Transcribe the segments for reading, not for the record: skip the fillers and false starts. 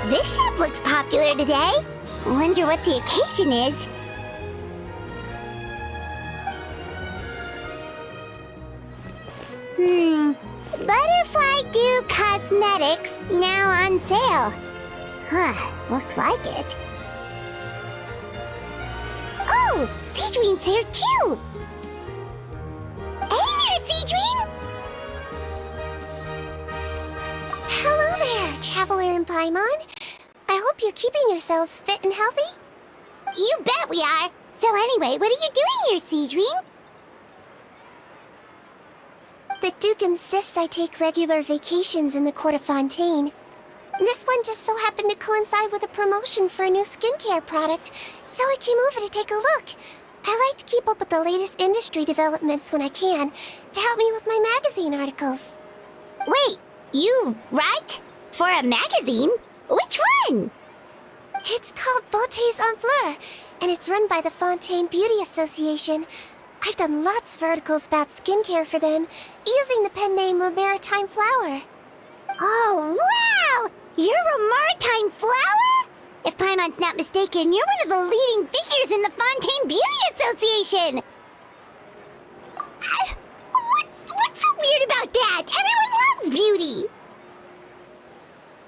This shop looks popular today. Wonder what the occasion is. Butterfly Dew Cosmetics now on sale. Looks like it. Oh, Sigewinne's here too! Hey there, Sigewinne! Hello there, Traveler and Paimon. I hope you're keeping yourselves fit and healthy. You bet we are! So anyway, what are you doing here, Sigewinne? The Duke insists I take regular vacations in the Court of Fontaine. This one just so happened to coincide with a promotion for a new skincare product, so I came over to take a look. I like to keep up with the latest industry developments when I can, to help me with my magazine articles. Wait, you write? For a magazine? Which one? It's called Beautés en Fleur, and it's run by the Fontaine Beauty Association. I've done lots of articles about skincare for them, using the pen name Maritime Flower. Oh, wow! You're a Maritime Flower? If Paimon's not mistaken, you're one of the leading figures in the Fontaine Beauty Association! What's so weird about that? Everyone loves beauty!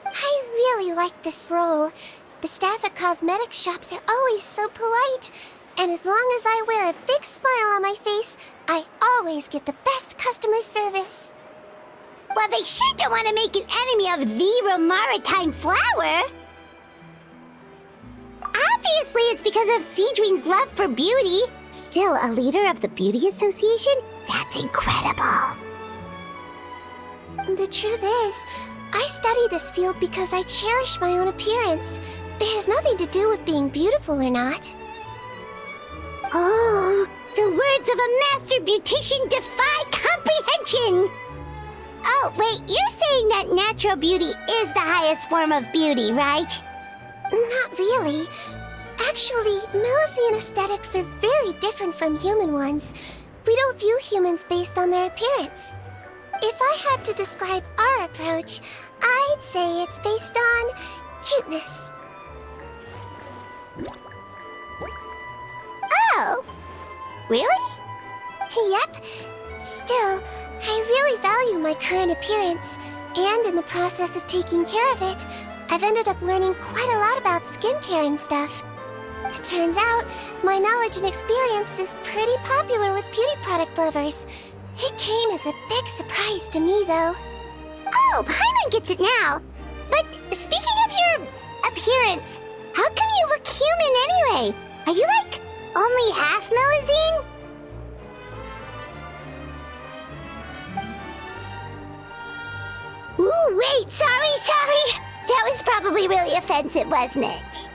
I really like this role. The staff at cosmetics shops are always so polite. And as long as I wear a big smile on my face, I always get the best customer service. Well, they sure don't want to make an enemy of the Maritime Flower. Obviously, it's because of Sigewinne's love for beauty. Still a leader of the Beauty Association? That's incredible. The truth is, I study this field because I cherish my own appearance. It has nothing to do with being beautiful or not. Oh, the words of a master beautician defy comprehension! Oh, wait, you're saying that natural beauty is the highest form of beauty, right? Not really. Actually, Melusine aesthetics are very different from human ones. We don't view humans based on their appearance. If I had to describe our approach, I'd say it's based on cuteness. Oh, really? Yep. Still, I really value my current appearance, and in the process of taking care of it, I've ended up learning quite a lot about skincare and stuff. It turns out, my knowledge and experience is pretty popular with beauty product lovers. It came as a big surprise to me, though. Oh, Paimon gets it now. But speaking of your appearance, how come you look human anyway? Are you like only half Melusine? Ooh, wait, sorry. That was probably really offensive, wasn't it?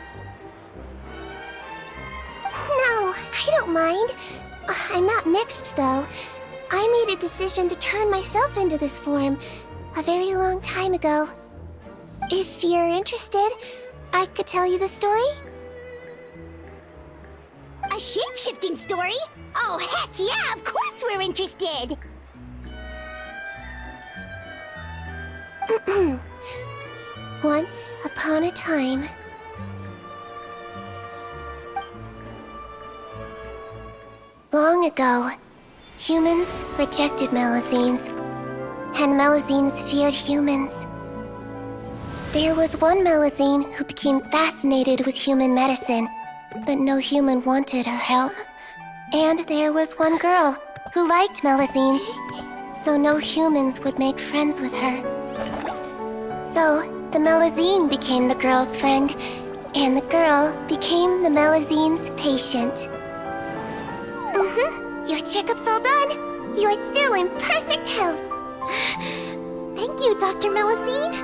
No, I don't mind. I'm not mixed, though. I made a decision to turn myself into this form a very long time ago. If you're interested, I could tell you the story. A shape-shifting story? Oh, heck yeah, of course we're interested! Once upon a time... Long ago, humans rejected Melusines, and Melusines feared humans. There was one Melusine who became fascinated with human medicine, but no human wanted her help. And there was one girl who liked Melusines, so no humans would make friends with her. So, the Melusine became the girl's friend, and the girl became the Melusine's patient. Your checkup's all done. You're still in perfect health. Thank you, Dr. Melusine.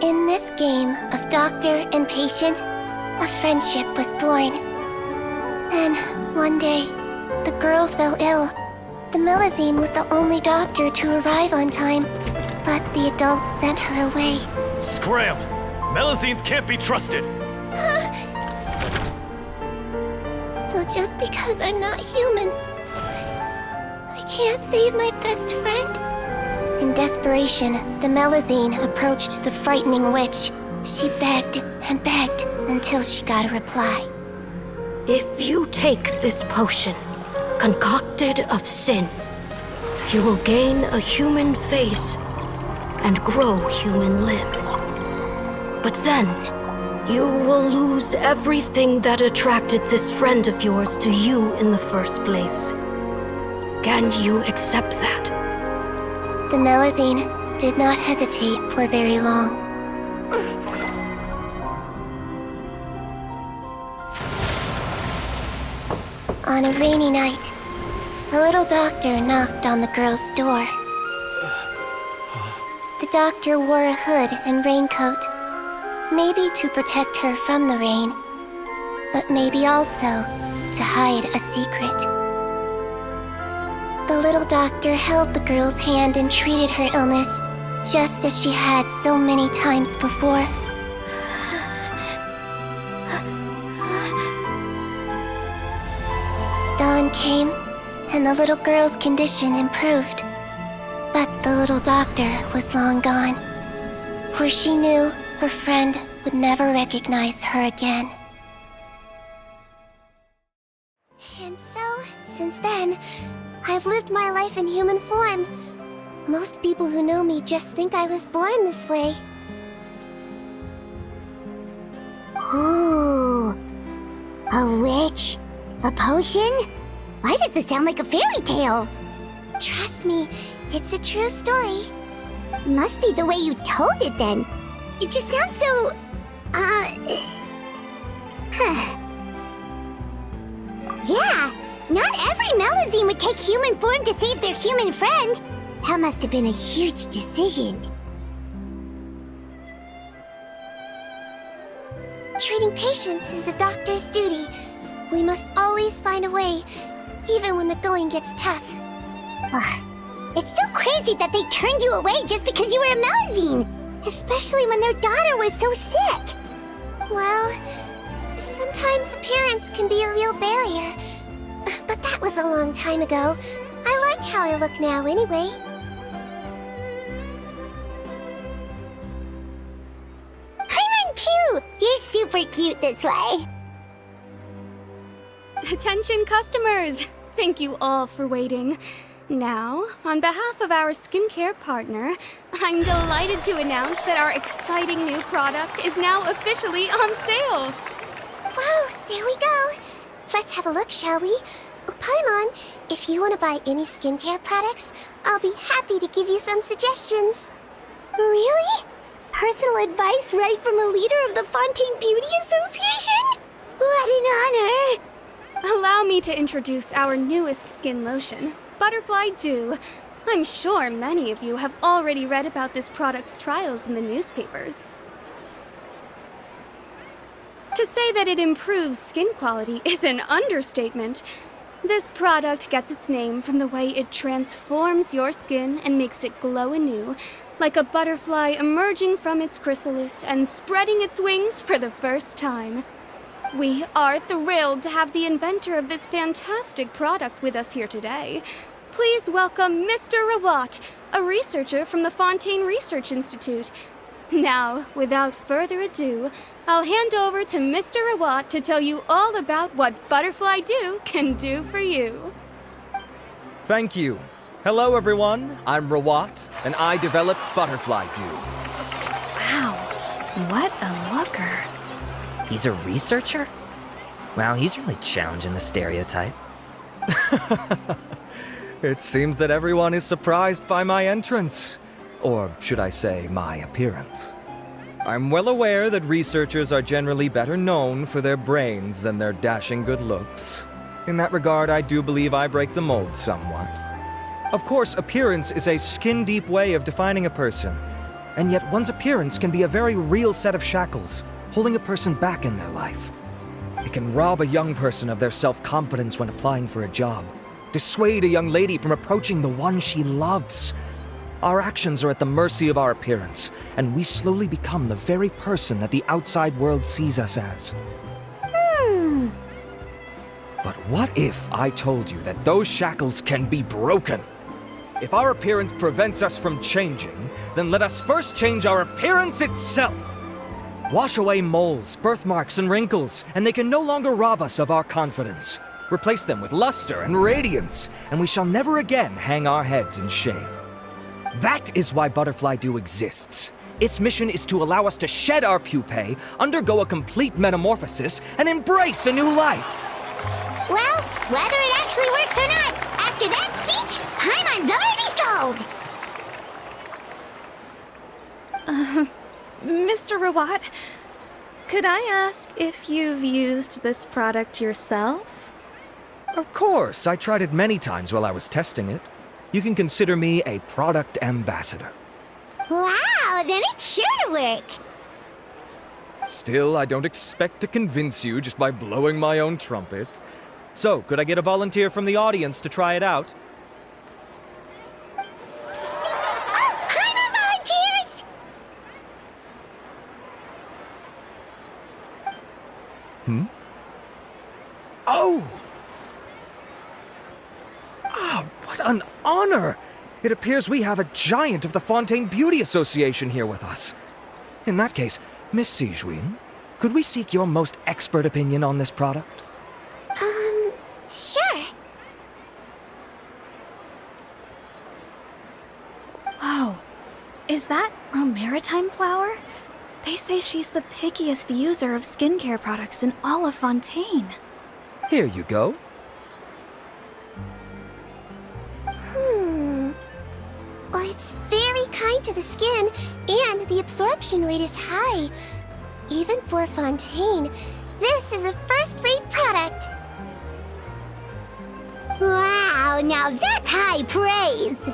In this game of doctor and patient, a friendship was born. Then, one day, the girl fell ill. The Melusine was the only doctor to arrive on time, but the adults sent her away. Scram! Melusines can't be trusted! So just because I'm not human, I can't save my best friend? In desperation, the Melusine approached the frightening witch. She begged and begged until she got a reply. If you take this potion, concocted of sin, you will gain a human face and grow human limbs. But then, you will lose everything that attracted this friend of yours to you in the first place. Can you accept that? The Melusine did not hesitate for very long. On a rainy night, a little doctor knocked on the girl's door. The doctor wore a hood and raincoat, maybe to protect her from the rain, but maybe also to hide a secret. The little doctor held the girl's hand and treated her illness, just as she had so many times before. Dawn came, and the little girl's condition improved. But the little doctor was long gone, for she knew her friend would never recognize her again. And so, since then, I've lived my life in human form. Most people who know me just think I was born this way. Ooh. A witch? A potion? Why does this sound like a fairy tale? Trust me, it's a true story. Must be the way you told it then. It just sounds so... Yeah, not every Melusine would take human form to save their human friend. That must have been a huge decision. Treating patients is a doctor's duty. We must always find a way, even when the going gets tough. Ugh. It's so crazy that they turned you away just because you were a Melusine, especially when their daughter was so sick. Well, sometimes appearance can be a real barrier. But that was a long time ago. I like how I look now anyway. Paimon too! You're super cute this way. Attention customers! Thank you all for waiting. Now, on behalf of our skincare partner, I'm delighted to announce that our exciting new product is now officially on sale. Well, there we go. Let's have a look, shall we? Paimon, if you want to buy any skincare products, I'll be happy to give you some suggestions. Really? Personal advice right from a leader of the Fontaine Beauty Association? What an honor! Allow me to introduce our newest skin lotion, Butterfly Dew. I'm sure many of you have already read about this product's trials in the newspapers. To say that it improves skin quality is an understatement. This product gets its name from the way it transforms your skin and makes it glow anew, like a butterfly emerging from its chrysalis and spreading its wings for the first time. We are thrilled to have the inventor of this fantastic product with us here today. Please welcome Mr. Rawat, a researcher from the Fontaine Research Institute. Now, without further ado, I'll hand over to Mr. Rawat to tell you all about what Butterfly Dew can do for you. Thank you. Hello, everyone. I'm Rawat, and I developed Butterfly Dew. Wow, what a looker. He's a researcher? Wow, he's really challenging the stereotype. It seems that everyone is surprised by my entrance. Or should I say, my appearance. I'm well aware that researchers are generally better known for their brains than their dashing good looks. In that regard, I do believe I break the mold somewhat. Of course, appearance is a skin-deep way of defining a person. And yet one's appearance can be a very real set of shackles, holding a person back in their life. It can rob a young person of their self-confidence when applying for a job, dissuade a young lady from approaching the one she loves. Our actions are at the mercy of our appearance, and we slowly become the very person that the outside world sees us as. But what if I told you that those shackles can be broken? If our appearance prevents us from changing, then let us first change our appearance itself. Wash away moles, birthmarks, and wrinkles, and they can no longer rob us of our confidence. Replace them with luster and radiance, and we shall never again hang our heads in shame. That is why Butterfly Dew exists. Its mission is to allow us to shed our pupae, undergo a complete metamorphosis, and embrace a new life. Well, whether it actually works or not, after that speech, Paimon's already sold! Mr. Rawat, could I ask if you've used this product yourself? Of course, I tried it many times while I was testing it. You can consider me a product ambassador. Wow, then it's sure to work! Still, I don't expect to convince you just by blowing my own trumpet. So, could I get a volunteer from the audience to try it out? Oh, Paimon volunteers! Oh! Ah, what an honor! It appears we have a giant of the Fontaine Beauty Association here with us. In that case, Miss Sigewinne, could we seek your most expert opinion on this product? Sure. Whoa, is that romaritime flower? They say she's the pickiest user of skincare products in all of Fontaine. Here you go. Well, it's very kind to the skin, and the absorption rate is high. Even for Fontaine, this is a first-rate product. Wow, now that's high praise!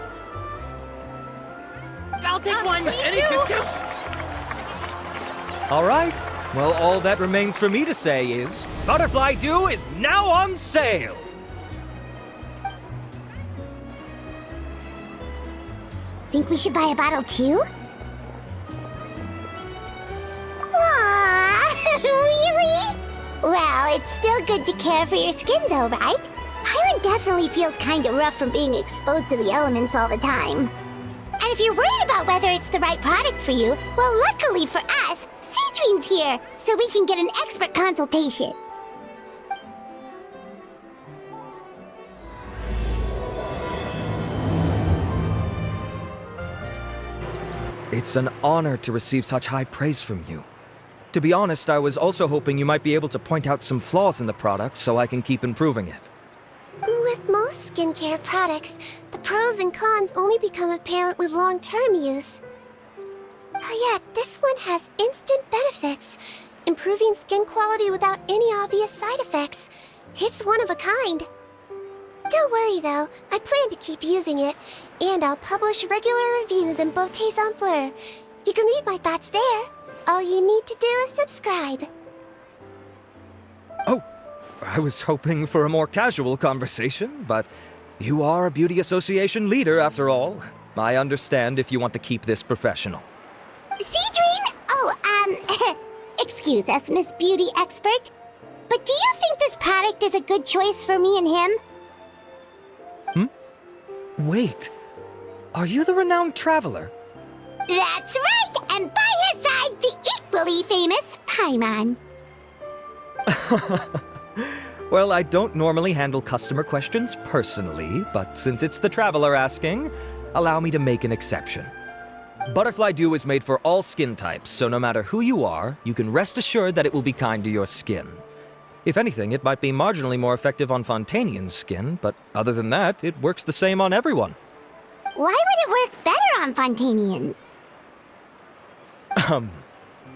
I'll take one! Any discounts? All right. Well, all that remains for me to say is, Butterfly Dew is now on sale! Think we should buy a bottle too? Aww, really? Well, it's still good to care for your skin though, right? Paimon definitely feels kinda rough from being exposed to the elements all the time. And if you're worried about whether it's the right product for you, well, luckily for us, Sigewinne's here, so we can get an expert consultation. It's an honor to receive such high praise from you. To be honest, I was also hoping you might be able to point out some flaws in the product so I can keep improving it. With most skincare products, the pros and cons only become apparent with long-term use. Yet, this one has instant benefits, improving skin quality without any obvious side effects. It's one of a kind. Don't worry though, I plan to keep using it, and I'll publish regular reviews in Beauté's en Fleur. You can read my thoughts there. All you need to do is subscribe. Oh, I was hoping for a more casual conversation, but you are a beauty association leader after all. I understand if you want to keep this professional. Sigewinne? Oh, excuse us, Miss Beauty Expert. But do you think this product is a good choice for me and him? Wait, are you the renowned traveler? That's right, and by his side, the equally famous Paimon. Well, I don't normally handle customer questions personally, but since it's the traveler asking, allow me to make an exception. Butterfly Dew is made for all skin types, so no matter who you are, you can rest assured that it will be kind to your skin. If anything, it might be marginally more effective on Fontainian's skin, but other than that, it works the same on everyone. Why would it work better on Fontainians?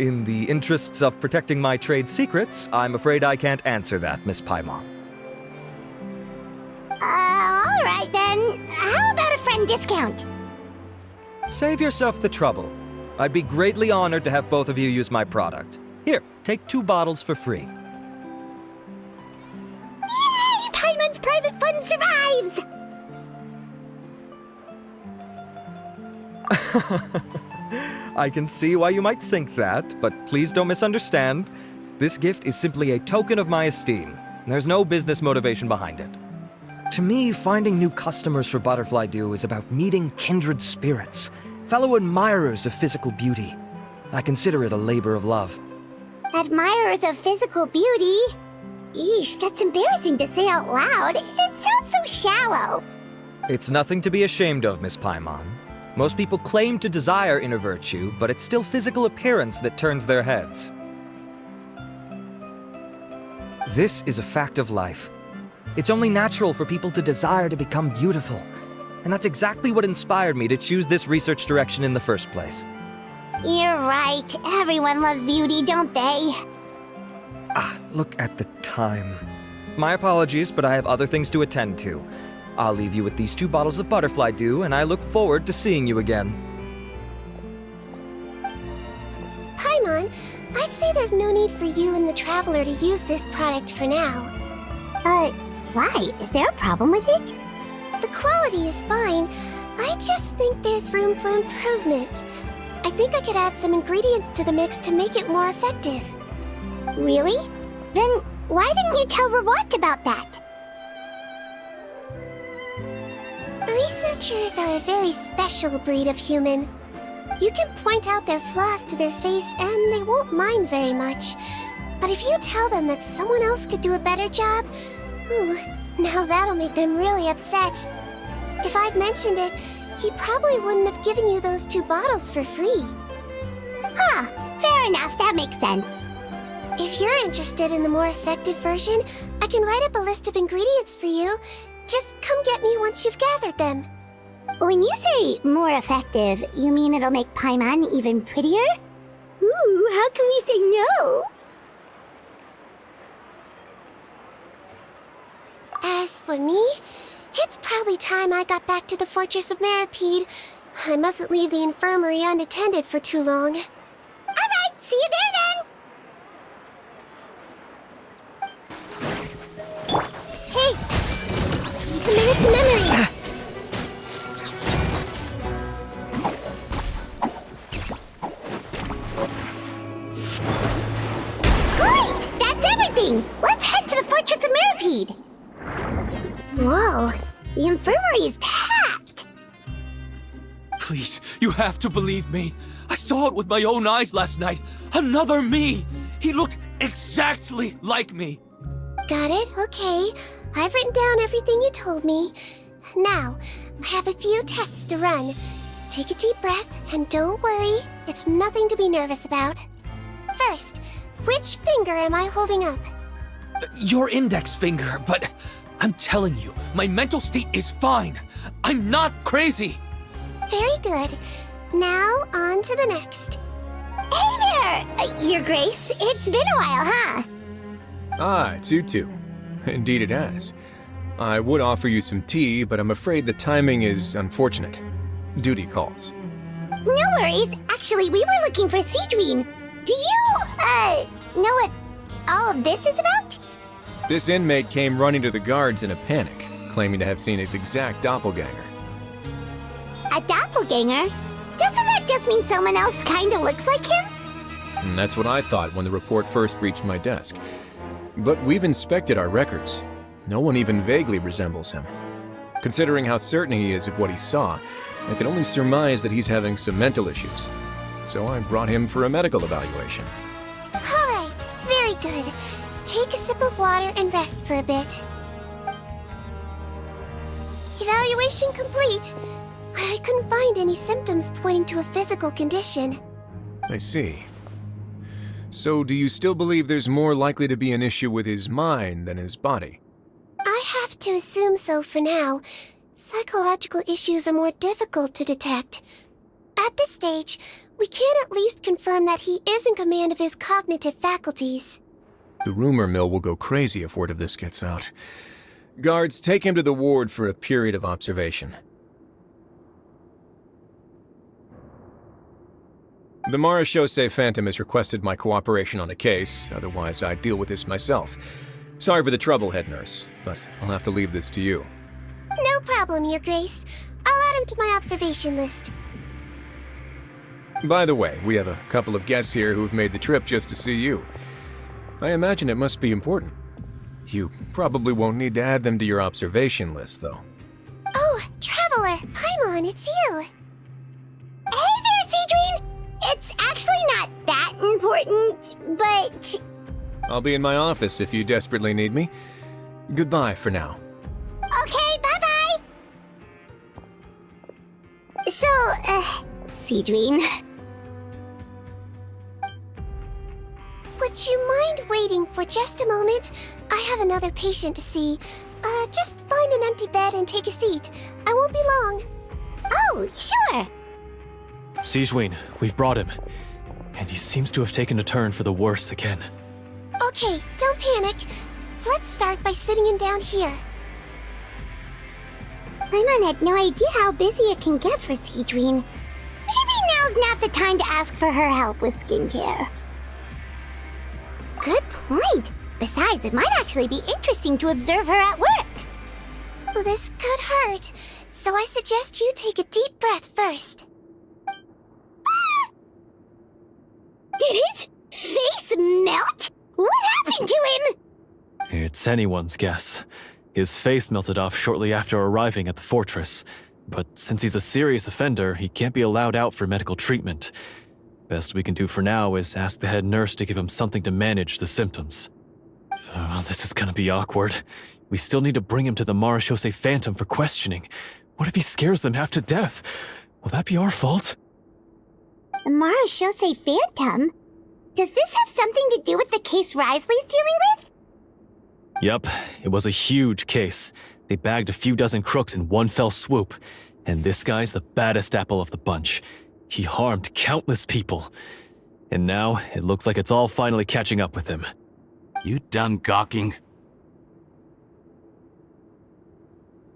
In the interests of protecting my trade secrets, I'm afraid I can't answer that, Miss Paimon. Alright then. How about a friend discount? Save yourself the trouble. I'd be greatly honored to have both of you use my product. Here, take 2 bottles for free. Yay! Paimon's private fund survives! I can see why you might think that, but please don't misunderstand. This gift is simply a token of my esteem. There's no business motivation behind it. To me, finding new customers for Butterfly Dew is about meeting kindred spirits, fellow admirers of physical beauty. I consider it a labor of love. Admirers of physical beauty? Eesh, that's embarrassing to say out loud. It sounds so shallow. It's nothing to be ashamed of, Miss Paimon. Most people claim to desire inner virtue, but it's still physical appearance that turns their heads. This is a fact of life. It's only natural for people to desire to become beautiful. And that's exactly what inspired me to choose this research direction in the first place. You're right. Everyone loves beauty, don't they? Look at the time. My apologies, but I have other things to attend to. I'll leave you with these 2 bottles of Butterfly Dew, and I look forward to seeing you again. Paimon, I'd say there's no need for you and the Traveler to use this product for now. Why? Is there a problem with it? The quality is fine. I just think there's room for improvement. I think I could add some ingredients to the mix to make it more effective. Really? Then why didn't you tell Rawat about that? Researchers are a very special breed of human. You can point out their flaws to their face and they won't mind very much. But if you tell them that someone else could do a better job, now that'll make them really upset. If I'd mentioned it, he probably wouldn't have given you those 2 bottles for free. Fair enough, that makes sense. If you're interested in the more effective version, I can write up a list of ingredients for you. Just come get me once you've gathered them. When you say more effective, you mean it'll make Paimon even prettier? Ooh, how can we say no? As for me, it's probably time I got back to the Fortress of Meripede. I mustn't leave the infirmary unattended for too long. Alright, see you there then! Hey! A minute to memory! Great! That's everything! Let's head to the Fortress of Meripede! Whoa, the infirmary is packed! Please, you have to believe me. I saw it with my own eyes last night. Another me! He looked exactly like me. Got it, okay. I've written down everything you told me. Now, I have a few tests to run. Take a deep breath, and don't worry, it's nothing to be nervous about. First, which finger am I holding up? Your index finger, but I'm telling you, my mental state is fine. I'm not crazy. Very good. Now, on to the next. Hey there! Your Grace, it's been a while, huh? It's you two. Indeed it has. I would offer you some tea, but I'm afraid the timing is unfortunate. Duty calls. No worries. Actually, we were looking for Sigewinne. Do you, know what all of this is about? This inmate came running to the guards in a panic, claiming to have seen his exact doppelganger. A doppelganger? Doesn't that just mean someone else kinda looks like him? And that's what I thought when the report first reached my desk. But we've inspected our records. No one even vaguely resembles him. Considering how certain he is of what he saw, I can only surmise that he's having some mental issues. So I brought him for a medical evaluation. All right, very good. Take a sip of water and rest for a bit. Evaluation complete. I couldn't find any symptoms pointing to a physical condition. I see. So do you still believe there's more likely to be an issue with his mind than his body? I have to assume so for now. Psychological issues are more difficult to detect. At this stage, we can at least confirm that he is in command of his cognitive faculties. The rumor mill will go crazy if word of this gets out. Guards, take him to the ward for a period of observation. The Marechaussee Phantom has requested my cooperation on a case, otherwise I'd deal with this myself. Sorry for the trouble, head nurse, but I'll have to leave this to you. No problem, Your Grace. I'll add him to my observation list. By the way, we have a couple of guests here who've made the trip just to see you. I imagine it must be important. You probably won't need to add them to your observation list, though. Oh, Traveler! Paimon, it's you! Hey there, Sigewinne! It's actually not that important, but... I'll be in my office if you desperately need me. Goodbye for now. Okay, bye-bye! So, Sigewinne... Would you mind waiting for just a moment? I have another patient to see. Just find an empty bed and take a seat. I won't be long. Oh, sure! Sigewinne, we've brought him. And he seems to have taken a turn for the worse again. Okay, don't panic. Let's start by sitting him down here. Paimon had no idea how busy it can get for Sigewinne. Maybe now's not the time to ask for her help with skincare. Good point. Besides, it might actually be interesting to observe her at work. Well, this could hurt, so I suggest you take a deep breath first. Did his face melt? What happened to him? It's anyone's guess. His face melted off shortly after arriving at the fortress. But since he's a serious offender, he can't be allowed out for medical treatment. Best we can do for now is ask the head nurse to give him something to manage the symptoms. Oh, this is gonna be awkward. We still need to bring him to the Marechaussee Phantom for questioning. What if he scares them half to death? Will that be our fault? The Marechaussee Phantom? Does this have something to do with the case Risley's dealing with? Yep, it was a huge case. They bagged a few dozen crooks in one fell swoop. And this guy's the baddest apple of the bunch. He harmed countless people. And now, it looks like it's all finally catching up with him. You done gawking?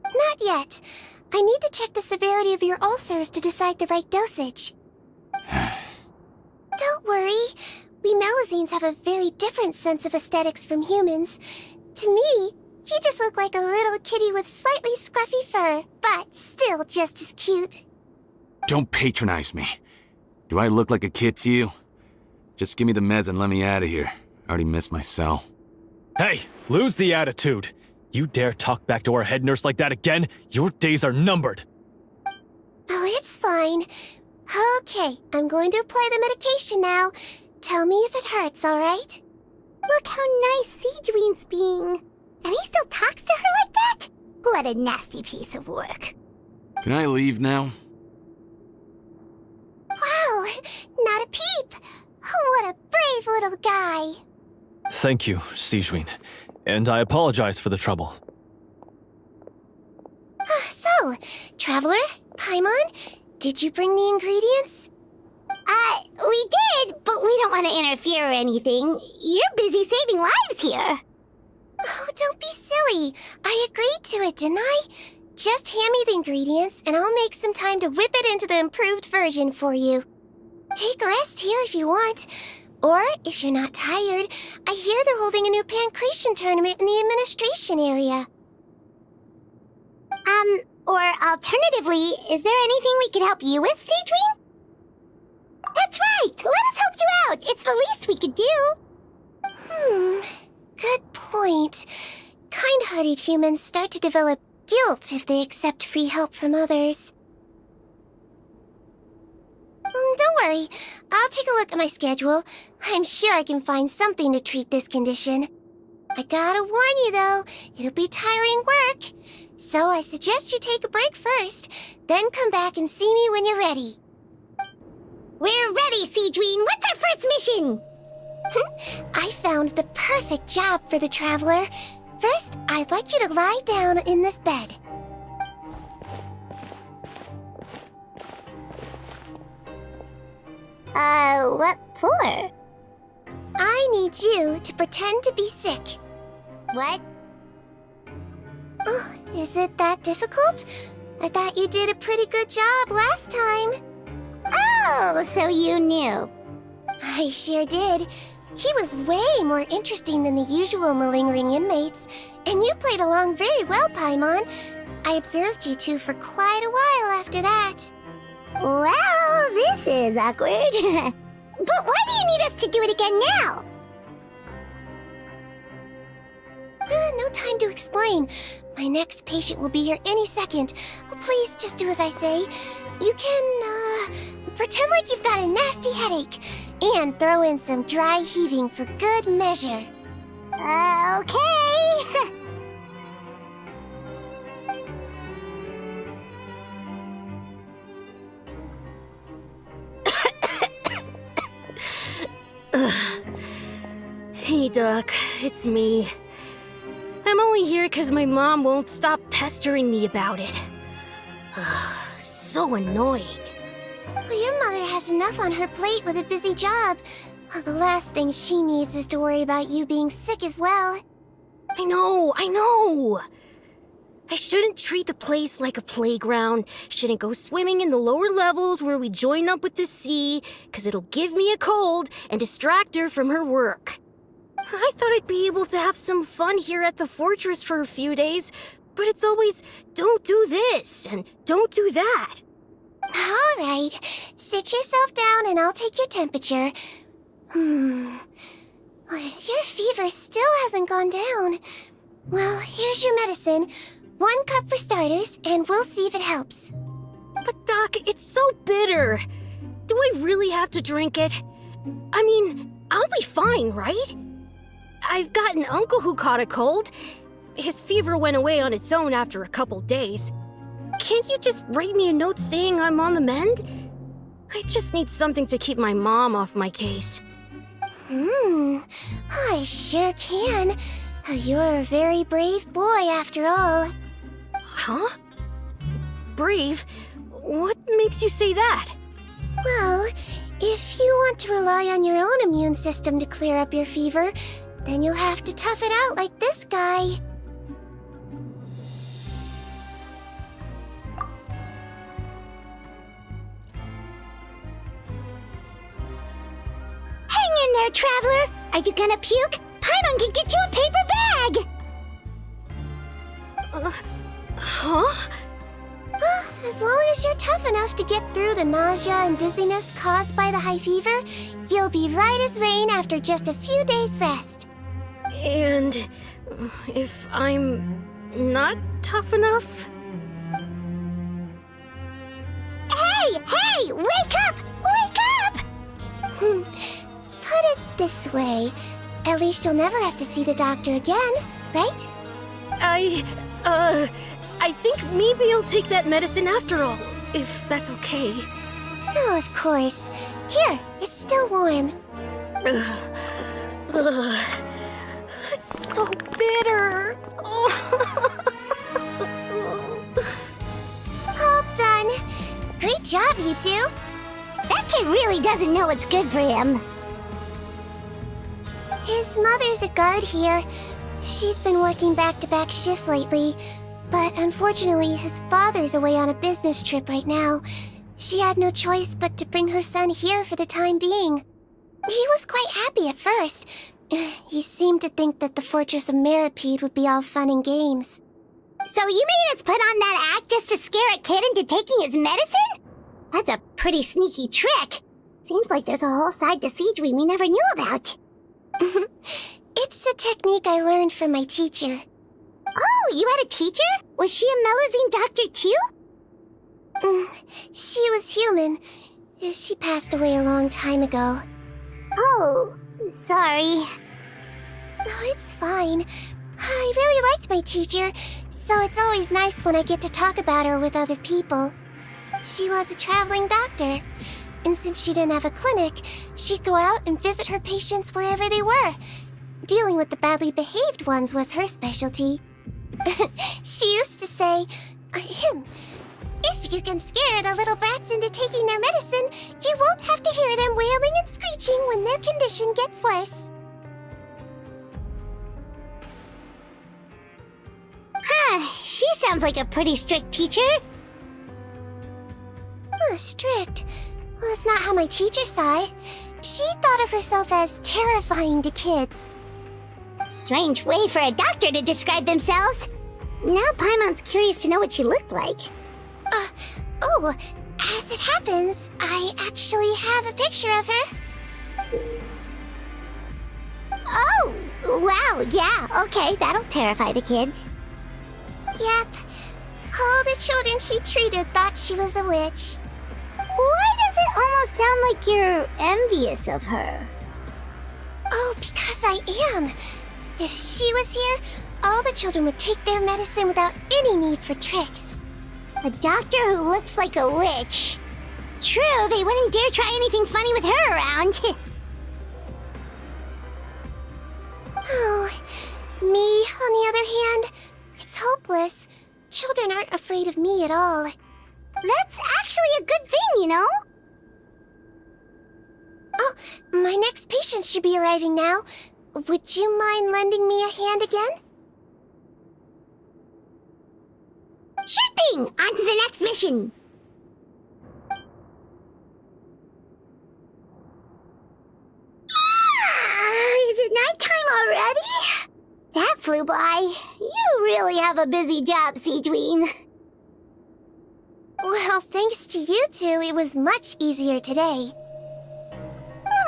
Not yet. I need to check the severity of your ulcers to decide the right dosage. Don't worry. We Melazines have a very different sense of aesthetics from humans. To me, you just look like a little kitty with slightly scruffy fur, but still just as cute. Don't patronize me. Do I look like a kid to you? Just give me the meds and let me out of here. I already missed my cell. Hey, lose the attitude. You dare talk back to our head nurse like that again, your days are numbered. Oh, it's fine. Okay, I'm going to apply the medication now. Tell me if it hurts, alright? Look how nice Sigewinne's being. And he still talks to her like that? What a nasty piece of work. Can I leave now? Wow, not a peep. What a brave little guy. Thank you, Sigewinne. And I apologize for the trouble. So, Traveler, Paimon, did you bring the ingredients? We did, but we don't want to interfere or anything. You're busy saving lives here. Oh, don't be silly. I agreed to it, didn't I? Just hand me the ingredients, and I'll make some time to whip it into the improved version for you. Take a rest here if you want. Or, if you're not tired, I hear they're holding a new pancreation tournament in the administration area. Or alternatively, is there anything we could help you with, Sigewinne? That's right! Let us help you out! It's the least we could do! Good point. Kind-hearted humans start to develop guilt if they accept free help from others. Don't worry. I'll take a look at my schedule. I'm sure I can find something to treat this condition. I gotta warn you, though, it'll be tiring work. So I suggest you take a break first, then come back and see me when you're ready. We're ready, Sigewinne! What's our first mission? I found the perfect job for the Traveler. First, I'd like you to lie down in this bed. What for? I need you to pretend to be sick. What? Oh, is it that difficult? I thought you did a pretty good job last time. Oh, so you knew. I sure did. He was way more interesting than the usual malingering inmates, and you played along very well, Paimon. I observed you two for quite a while after that. Well, this is awkward. But why do you need us to do it again now? No time to explain. My next patient will be here any second. Oh, please, just do as I say. You can, pretend like you've got a nasty headache. And throw in some dry heaving for good measure. Okay. Hey, Doc, it's me. I'm only here because my mom won't stop pestering me about it. So annoying. Well, your mother has enough on her plate with a busy job. Well, the last thing she needs is to worry about you being sick as well. I know. I shouldn't treat the place like a playground. Shouldn't go swimming in the lower levels where we join up with the sea, because it'll give me a cold and distract her from her work. I thought I'd be able to have some fun here at the fortress for a few days, but it's always, don't do this and don't do that. All right, sit yourself down and I'll take your temperature. Your fever still hasn't gone down. Well, here's your medicine. 1 cup for starters, and we'll see if it helps. But Doc, it's so bitter. Do I really have to drink it? I mean, I'll be fine, right? I've got an uncle who caught a cold. His fever went away on its own after a couple days. Can't you just write me a note saying I'm on the mend? I just need something to keep my mom off my case. I sure can. You're a very brave boy after all. Huh? Brave? What makes you say that? Well, if you want to rely on your own immune system to clear up your fever, then you'll have to tough it out like this guy. Hang in there, traveler. Are you gonna puke? Paimon can get you a paper bag. Huh? As long as you're tough enough to get through the nausea and dizziness caused by the high fever, you'll be right as rain after just a few days' rest. And if I'm not tough enough? Hey! Wake up! Wake up! Put it this way. At least you'll never have to see the doctor again, right? I think maybe I'll take that medicine after all, if that's okay. Oh, of course. Here, it's still warm. It's so bitter. All done. Great job, you two. That kid really doesn't know what's good for him. His mother's a guard here. She's been working back-to-back shifts lately, but unfortunately his father's away on a business trip right now. She had no choice but to bring her son here for the time being. He was quite happy at first. He seemed to think that the Fortress of Meripede would be all fun and games. So you made us put on that act just to scare a kid into taking his medicine? That's a pretty sneaky trick. Seems like there's a whole side to Sigewinne we never knew about. It's a technique I learned from my teacher. Oh, you had a teacher? Was she a Melusine doctor too? She was human. She passed away a long time ago. Oh, sorry. No, it's fine. I really liked my teacher, so it's always nice when I get to talk about her with other people. She was a traveling doctor, and since she didn't have a clinic, she'd go out and visit her patients wherever they were. Dealing with the badly behaved ones was her specialty. She used to say, if you can scare the little brats into taking their medicine, you won't have to hear them wailing and screeching when their condition gets worse. She sounds like a pretty strict teacher. Strict? Well, that's not how my teacher saw it. She thought of herself as terrifying to kids. Strange way for a doctor to describe themselves. Now Paimon's curious to know what she looked like. As it happens, I actually have a picture of her. Oh, Wow, yeah, okay, that'll terrify the kids. Yep. All the children she treated thought she was a witch. Why does it almost sound like you're envious of her? Oh, because I am. If she was here, all the children would take their medicine without any need for tricks. A doctor who looks like a witch. True, they wouldn't dare try anything funny with her around. Oh, me, on the other hand, it's hopeless. Children aren't afraid of me at all. That's actually a good thing, you know? Oh, my next patient should be arriving now. Would you mind lending me a hand again? Sure thing! On to the next mission! Is it nighttime already? That flew by. You really have a busy job, Sigewinne. Well, thanks to you two, it was much easier today.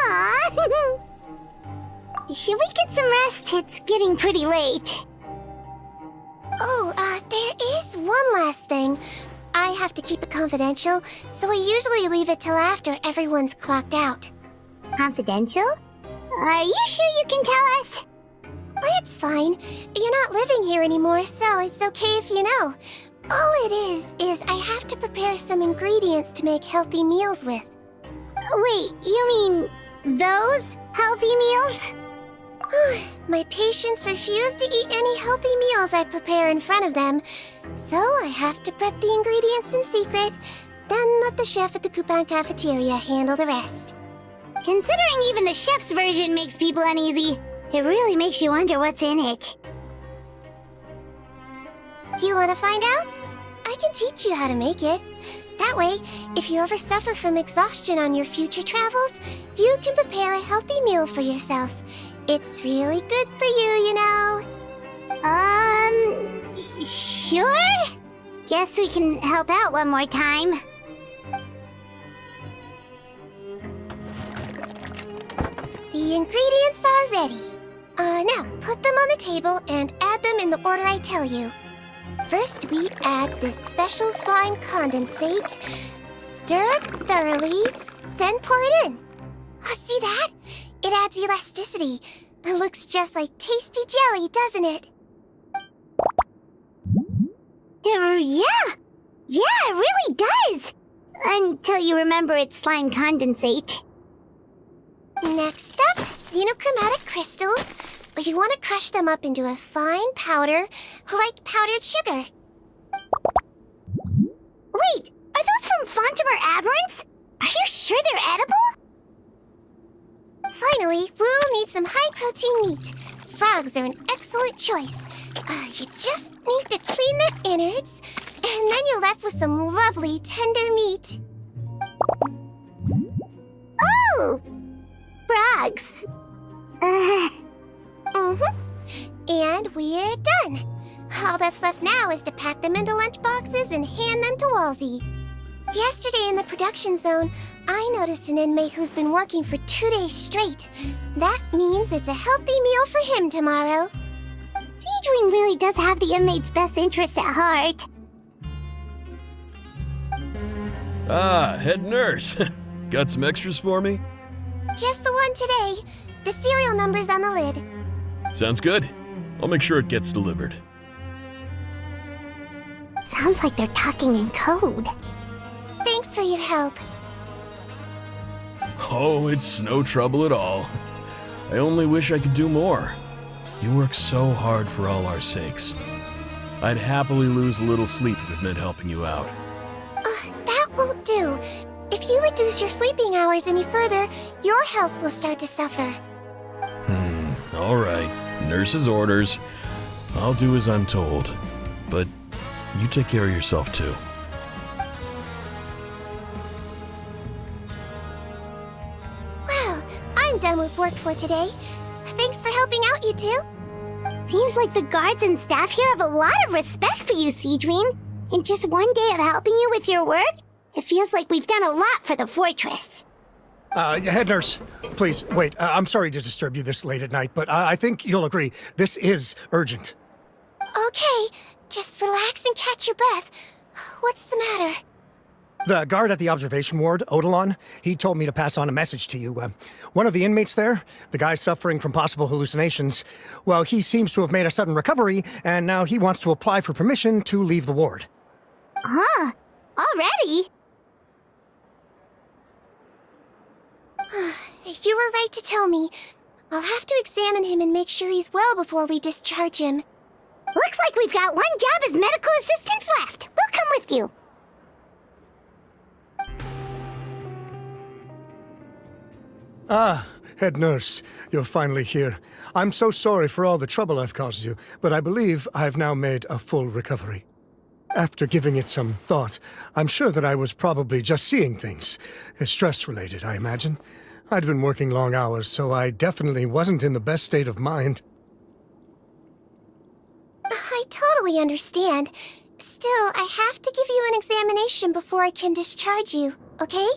Aww. Should we get some rest? It's getting pretty late. Oh, there is one last thing. I have to keep it confidential, so I usually leave it till after everyone's clocked out. Confidential? Are you sure you can tell us? It's fine. You're not living here anymore, so it's okay if you know. All it is I have to prepare some ingredients to make healthy meals with. Wait, you mean those healthy meals? My patients refuse to eat any healthy meals I prepare in front of them, so I have to prep the ingredients in secret, then let the chef at the coupon cafeteria handle the rest. Considering even the chef's version makes people uneasy, it really makes you wonder what's in it. You want to find out? I can teach you how to make it. That way, if you ever suffer from exhaustion on your future travels, you can prepare a healthy meal for yourself. It's really good for you, you know. Sure? Guess we can help out one more time. The ingredients are ready. Now, put them on the table and add them in the order I tell you. First, we add this special slime condensate, stir it thoroughly, then pour it in. See that? It adds elasticity. It looks just like tasty jelly, doesn't it? Yeah, it really does. Until you remember it's slime condensate. Next up, xenochromatic crystals. You want to crush them up into a fine powder, like powdered sugar. Wait, are those from Fontimer Aberrants? Are you sure they're edible? Finally, we'll need some high-protein meat. Frogs are an excellent choice. You just need to clean their innards, and then you're left with some lovely, tender meat. Oh! Frogs. And we're done. All that's left now is to pack them into lunch boxes and hand them to Walsey. Yesterday in the production zone, I noticed an inmate who's been working for 2 days straight. That means it's a healthy meal for him tomorrow. Sigewinne really does have the inmate's best interests at heart. Ah, head nurse. Got some extras for me? Just the one today. The serial number's on the lid. Sounds good. I'll make sure it gets delivered. Sounds like they're talking in code. Thanks for your help. Oh, it's no trouble at all. I only wish I could do more. You work so hard for all our sakes. I'd happily lose a little sleep if it meant helping you out. That won't do. If you reduce your sleeping hours any further, your health will start to suffer. All right. Nurse's orders. I'll do as I'm told. But you take care of yourself too. Well, I'm done with work for today. Thanks for helping out, you two. Seems like the guards and staff here have a lot of respect for you, Sigewinne. In just one day of helping you with your work, it feels like we've done a lot for the fortress. Head nurse, please, wait. I'm sorry to disturb you this late at night, but I think you'll agree this is urgent. Okay, just relax and catch your breath. What's the matter? The guard at the observation ward, Odilon, he told me to pass on a message to you. One of the inmates there, the guy suffering from possible hallucinations, well, he seems to have made a sudden recovery, and now he wants to apply for permission to leave the ward. Huh? Already? You were right to tell me. I'll have to examine him and make sure he's well before we discharge him. Looks like we've got one job as medical assistants left. We'll come with you. Ah, head nurse, you're finally here. I'm so sorry for all the trouble I've caused you, but I believe I've now made a full recovery. After giving it some thought, I'm sure that I was probably just seeing things. Stress-related, I imagine. I'd been working long hours, so I definitely wasn't in the best state of mind. I totally understand. Still, I have to give you an examination before I can discharge you, okay?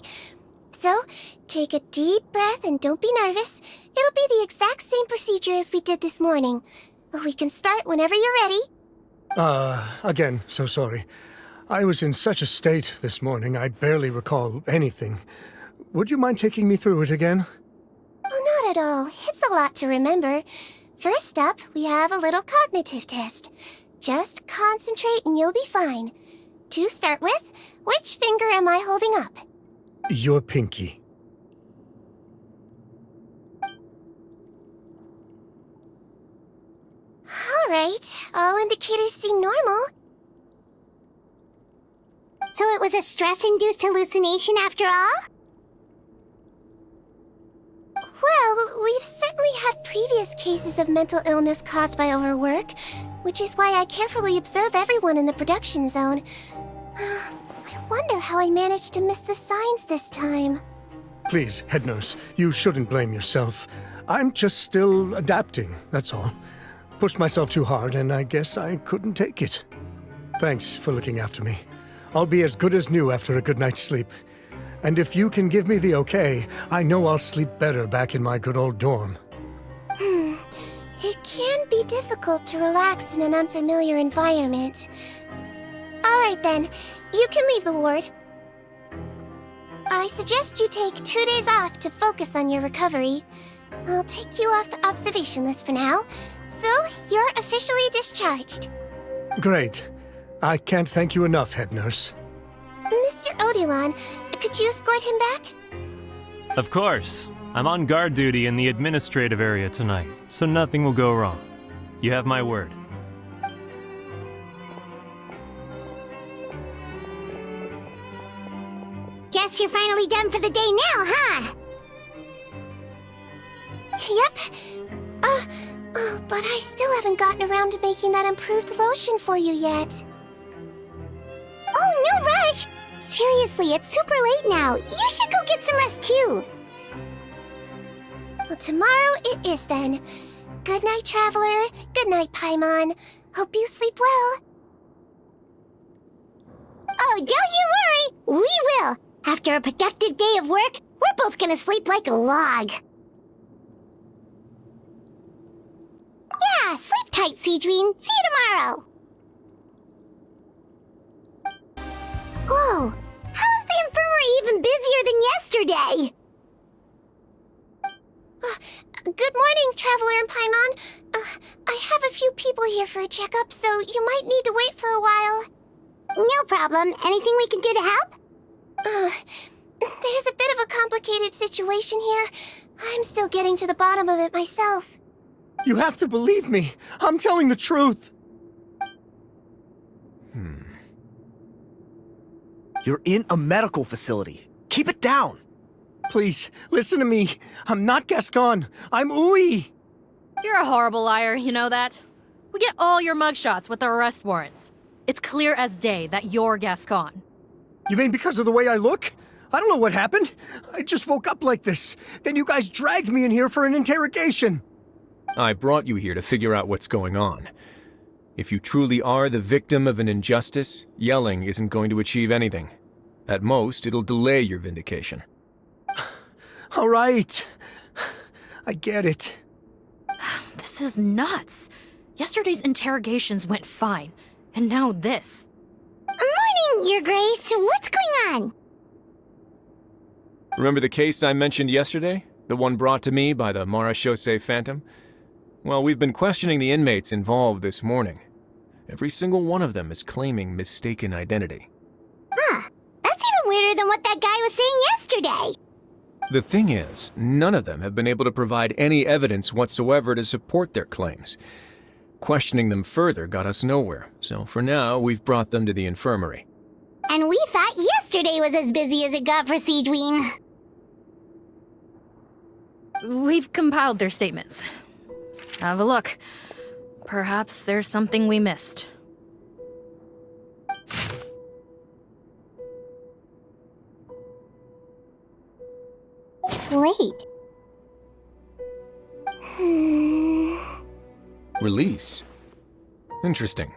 So, take a deep breath and don't be nervous. It'll be the exact same procedure as we did this morning. We can start whenever you're ready. Again, so sorry. I was in such a state this morning, I barely recall anything. Would you mind taking me through it again? Oh, not at all. It's a lot to remember. First up, we have a little cognitive test. Just concentrate and you'll be fine. To start with, which finger am I holding up? Your pinky. All right, all indicators seem normal. So it was a stress-induced hallucination after all? Well, we've certainly had previous cases of mental illness caused by overwork, which is why I carefully observe everyone in the production zone. I wonder how I managed to miss the signs this time. Please, head nurse, you shouldn't blame yourself. I'm just still adapting, that's all. Pushed myself too hard, and I guess I couldn't take it. Thanks for looking after me. I'll be as good as new after a good night's sleep. And if you can give me the okay, I know I'll sleep better back in my good old dorm. It can be difficult to relax in an unfamiliar environment. All right then, you can leave the ward. I suggest you take 2 days off to focus on your recovery. I'll take you off the observation list for now, so you're officially discharged. Great. I can't thank you enough, head nurse. Mr. Odilon, could you escort him back? Of course. I'm on guard duty in the administrative area tonight, so nothing will go wrong. You have my word. Guess you're finally done for the day now, huh? Yep. But I still haven't gotten around to making that improved lotion for you yet. Oh, no rush! Seriously, it's super late now. You should go get some rest too. Well, tomorrow it is then. Good night, Traveler. Good night, Paimon. Hope you sleep well. Oh, don't you worry! We will! After a productive day of work, we're both gonna sleep like a log. Yeah, sleep tight, Sigewinne. See you tomorrow! Whoa! How is the infirmary even busier than yesterday? Good morning, Traveler and Paimon. I have a few people here for a checkup, so you might need to wait for a while. No problem. Anything we can do to help? There's a bit of a complicated situation here. I'm still getting to the bottom of it myself. You have to believe me. I'm telling the truth. You're in a medical facility. Keep it down. Please, listen to me. I'm not Gascon. I'm Uy. You're a horrible liar, you know that? We get all your mugshots with the arrest warrants. It's clear as day that you're Gascon. You mean because of the way I look? I don't know what happened. I just woke up like this. Then you guys dragged me in here for an interrogation. I brought you here to figure out what's going on. If you truly are the victim of an injustice, yelling isn't going to achieve anything. At most, it'll delay your vindication. All right. I get it. This is nuts. Yesterday's interrogations went fine, and now this. Morning, Your Grace. What's going on? Remember the case I mentioned yesterday? The one brought to me by the Marechaussee Phantom? Well, we've been questioning the inmates involved this morning. Every single one of them is claiming mistaken identity. Huh. That's even weirder than what that guy was saying yesterday. The thing is, none of them have been able to provide any evidence whatsoever to support their claims. Questioning them further got us nowhere, so for now, we've brought them to the infirmary. And we thought yesterday was as busy as it got for Sigewinne. We've compiled their statements. Have a look. Perhaps there's something we missed. Wait. Release? Interesting.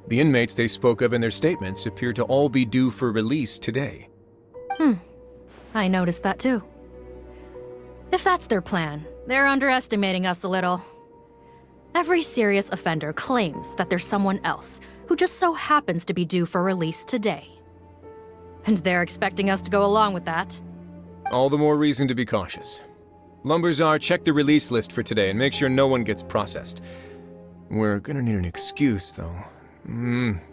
The inmates they spoke of in their statements appear to all be due for release today. I noticed that too. If that's their plan, they're underestimating us a little. Every serious offender claims that there's someone else who just so happens to be due for release today. And they're expecting us to go along with that. All the more reason to be cautious. Lumberzar, check the release list for today and make sure no one gets processed. We're gonna need an excuse, though.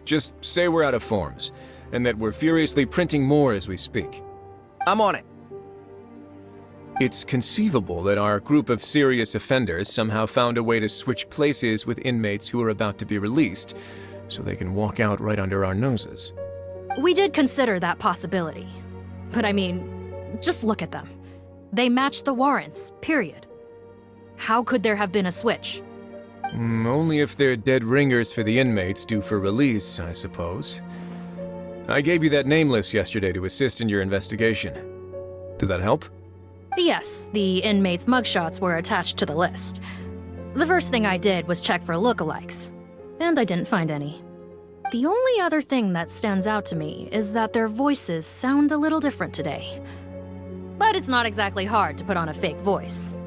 Just say we're out of forms, and that we're furiously printing more as we speak. I'm on it. It's conceivable that our group of serious offenders somehow found a way to switch places with inmates who are about to be released, so they can walk out right under our noses. We did consider that possibility. But I mean, just look at them. They match the warrants, period. How could there have been a switch? Only if they're dead ringers for the inmates due for release, I suppose. I gave you that name list yesterday to assist in your investigation. Did that help? Yes, the inmates' mugshots were attached to the list. The first thing I did was check for lookalikes, and I didn't find any. The only other thing that stands out to me is that their voices sound a little different today. But it's not exactly hard to put on a fake voice.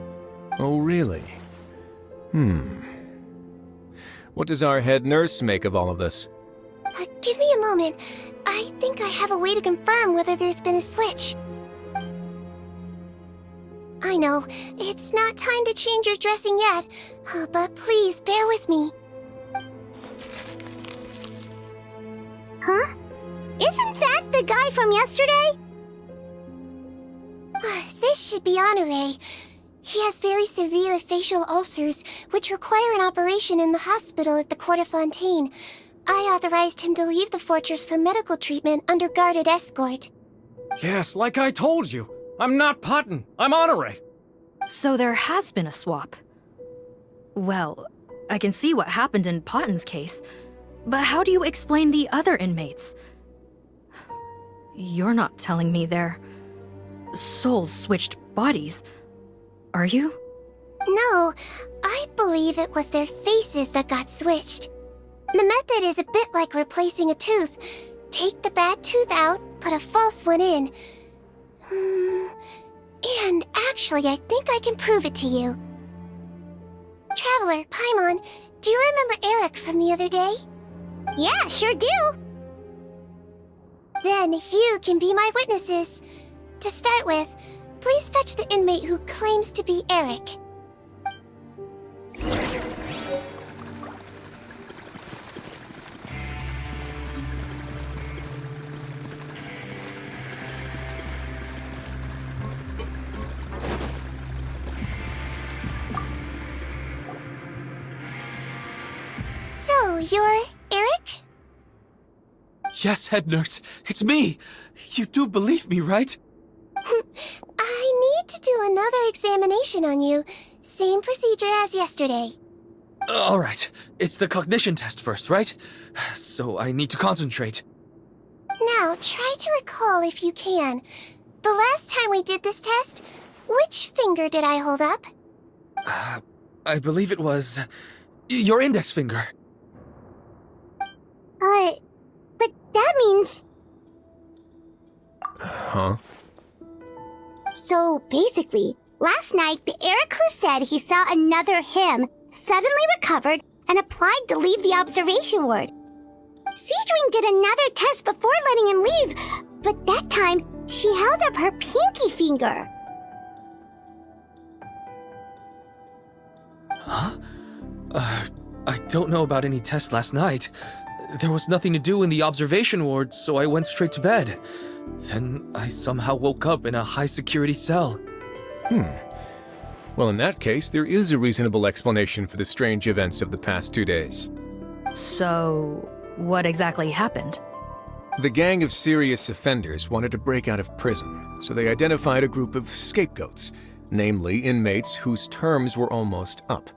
Oh, really? What does our head nurse make of all of this? Give me a moment. I think I have a way to confirm whether there's been a switch. I know, it's not time to change your dressing yet, but please bear with me. Huh? Isn't that the guy from yesterday? This should be Honore. He has very severe facial ulcers, which require an operation in the hospital at the Court of Fontaine. I authorized him to leave the fortress for medical treatment under guarded escort. Yes, like I told you. I'm not Potton. I'm Honore. So there has been a swap. Well, I can see what happened in Potton's case, but how do you explain the other inmates? You're not telling me their souls switched bodies, are you? No, I believe it was their faces that got switched. The method is a bit like replacing a tooth. Take the bad tooth out, put a false one in. And actually, I think I can prove it to you. Traveler, Paimon, do you remember Eric from the other day? Yeah, sure do. Then you can be my witnesses. To start with, please fetch the inmate who claims to be Eric. So, you're Eric? Yes, head nurse. It's me. You do believe me, right? I need to do another examination on you. Same procedure as yesterday. All right. It's the cognition test first, right? So I need to concentrate. Now, try to recall if you can. The last time we did this test, which finger did I hold up? I believe it was your index finger. But that means... Huh? So basically, last night the Eric who said he saw another him suddenly recovered and applied to leave the observation ward. Sigewinne did another test before letting him leave, but that time she held up her pinky finger. Huh? I don't know about any test last night. There was nothing to do in the observation ward, so I went straight to bed. Then I somehow woke up in a high-security cell. Well, in that case, there is a reasonable explanation for the strange events of the past 2 days. So, what exactly happened? The gang of serious offenders wanted to break out of prison, so they identified a group of scapegoats, namely inmates whose terms were almost up,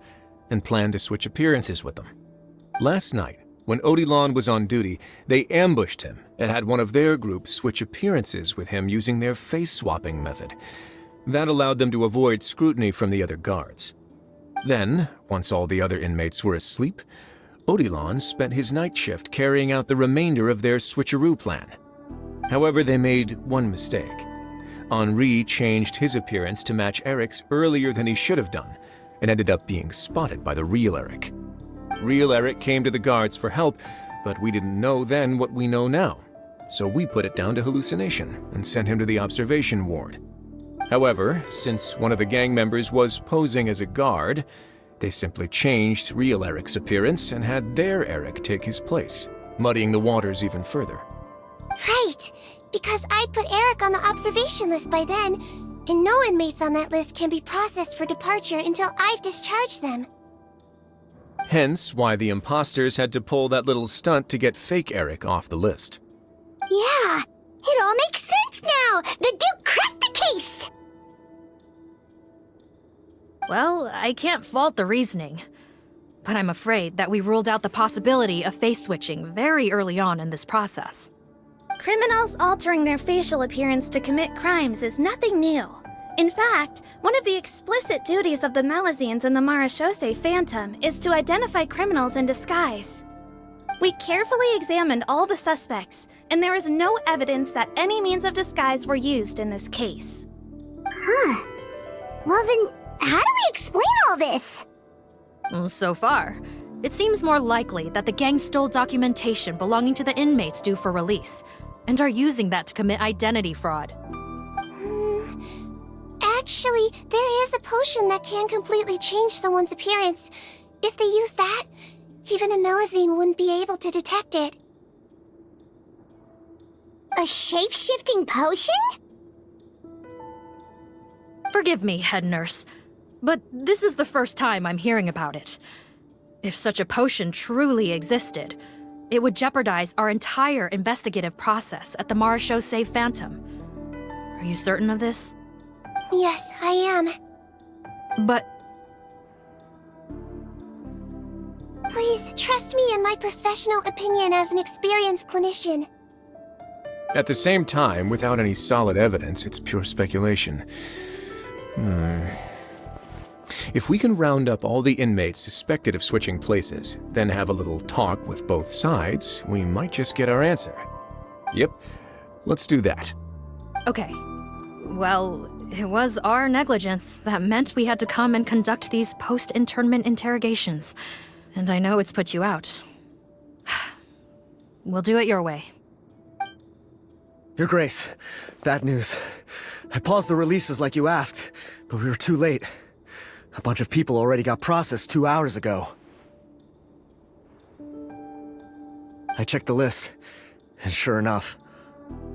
and planned to switch appearances with them. Last night, when Odilon was on duty, they ambushed him and had one of their group switch appearances with him using their face-swapping method. That allowed them to avoid scrutiny from the other guards. Then, once all the other inmates were asleep, Odilon spent his night shift carrying out the remainder of their switcheroo plan. However, they made one mistake. Henri changed his appearance to match Eric's earlier than he should have done, and ended up being spotted by the real Eric. Real Eric came to the guards for help, but we didn't know then what we know now, so we put it down to hallucination and sent him to the observation ward. However, since one of the gang members was posing as a guard, they simply changed real Eric's appearance and had their Eric take his place, muddying the waters even further. Right, because I put Eric on the observation list by then, and no inmates on that list can be processed for departure until I've discharged them. Hence why the imposters had to pull that little stunt to get fake Eric off the list. Yeah, it all makes sense now! The Duke cracked the case! Well, I can't fault the reasoning. But I'm afraid that we ruled out the possibility of face switching very early on in this process. Criminals altering their facial appearance to commit crimes is nothing new. In fact, one of the explicit duties of the Malazines in the Marechaussee Phantom is to identify criminals in disguise. We carefully examined all the suspects, and there is no evidence that any means of disguise were used in this case. Huh. Well then, how do we explain all this? So far, it seems more likely that the gang stole documentation belonging to the inmates due for release, and are using that to commit identity fraud. Actually, there is a potion that can completely change someone's appearance. If they use that, even a Melazine wouldn't be able to detect it. A shape-shifting potion? Forgive me, head nurse, but this is the first time I'm hearing about it. If such a potion truly existed, it would jeopardize our entire investigative process at the Marechaussee Phantom. Are you certain of this? Yes, I am. But... Please, trust me in my professional opinion as an experienced clinician. At the same time, without any solid evidence, it's pure speculation. If we can round up all the inmates suspected of switching places, then have a little talk with both sides, we might just get our answer. Yep, let's do that. Okay. Well, it was our negligence that meant we had to come and conduct these post-internment interrogations. And I know it's put you out. We'll do it your way. Your Grace, bad news. I paused the releases like you asked, but we were too late. A bunch of people already got processed 2 hours ago. I checked the list, and sure enough,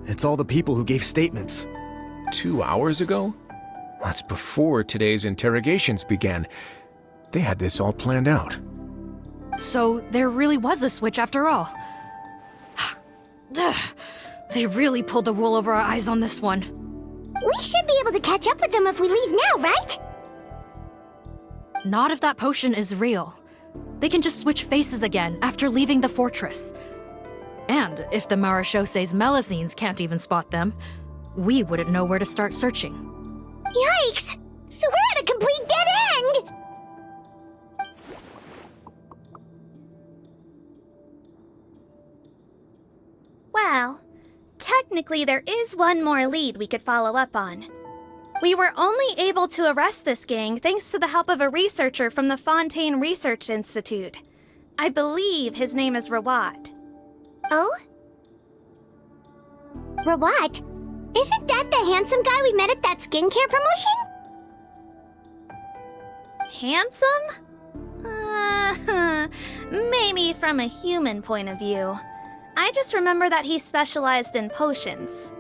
it's all the people who gave statements. 2 hours ago? That's before today's interrogations began. They had this all planned out. So there really was a switch after all. They really pulled the wool over our eyes on this one. We should be able to catch up with them if we leave now, right? Not if that potion is real. They can just switch faces again after leaving the fortress. And if the Marechaussee's Melazines can't even spot them, we wouldn't know where to start searching. Yikes! So we're at a complete dead end! Well, technically there is one more lead we could follow up on. We were only able to arrest this gang thanks to the help of a researcher from the Fontaine Research Institute. I believe his name is Rawat. Oh? Rawat? Isn't that the handsome guy we met at that skincare promotion? Handsome? Maybe from a human point of view. I just remember that he specialized in potions.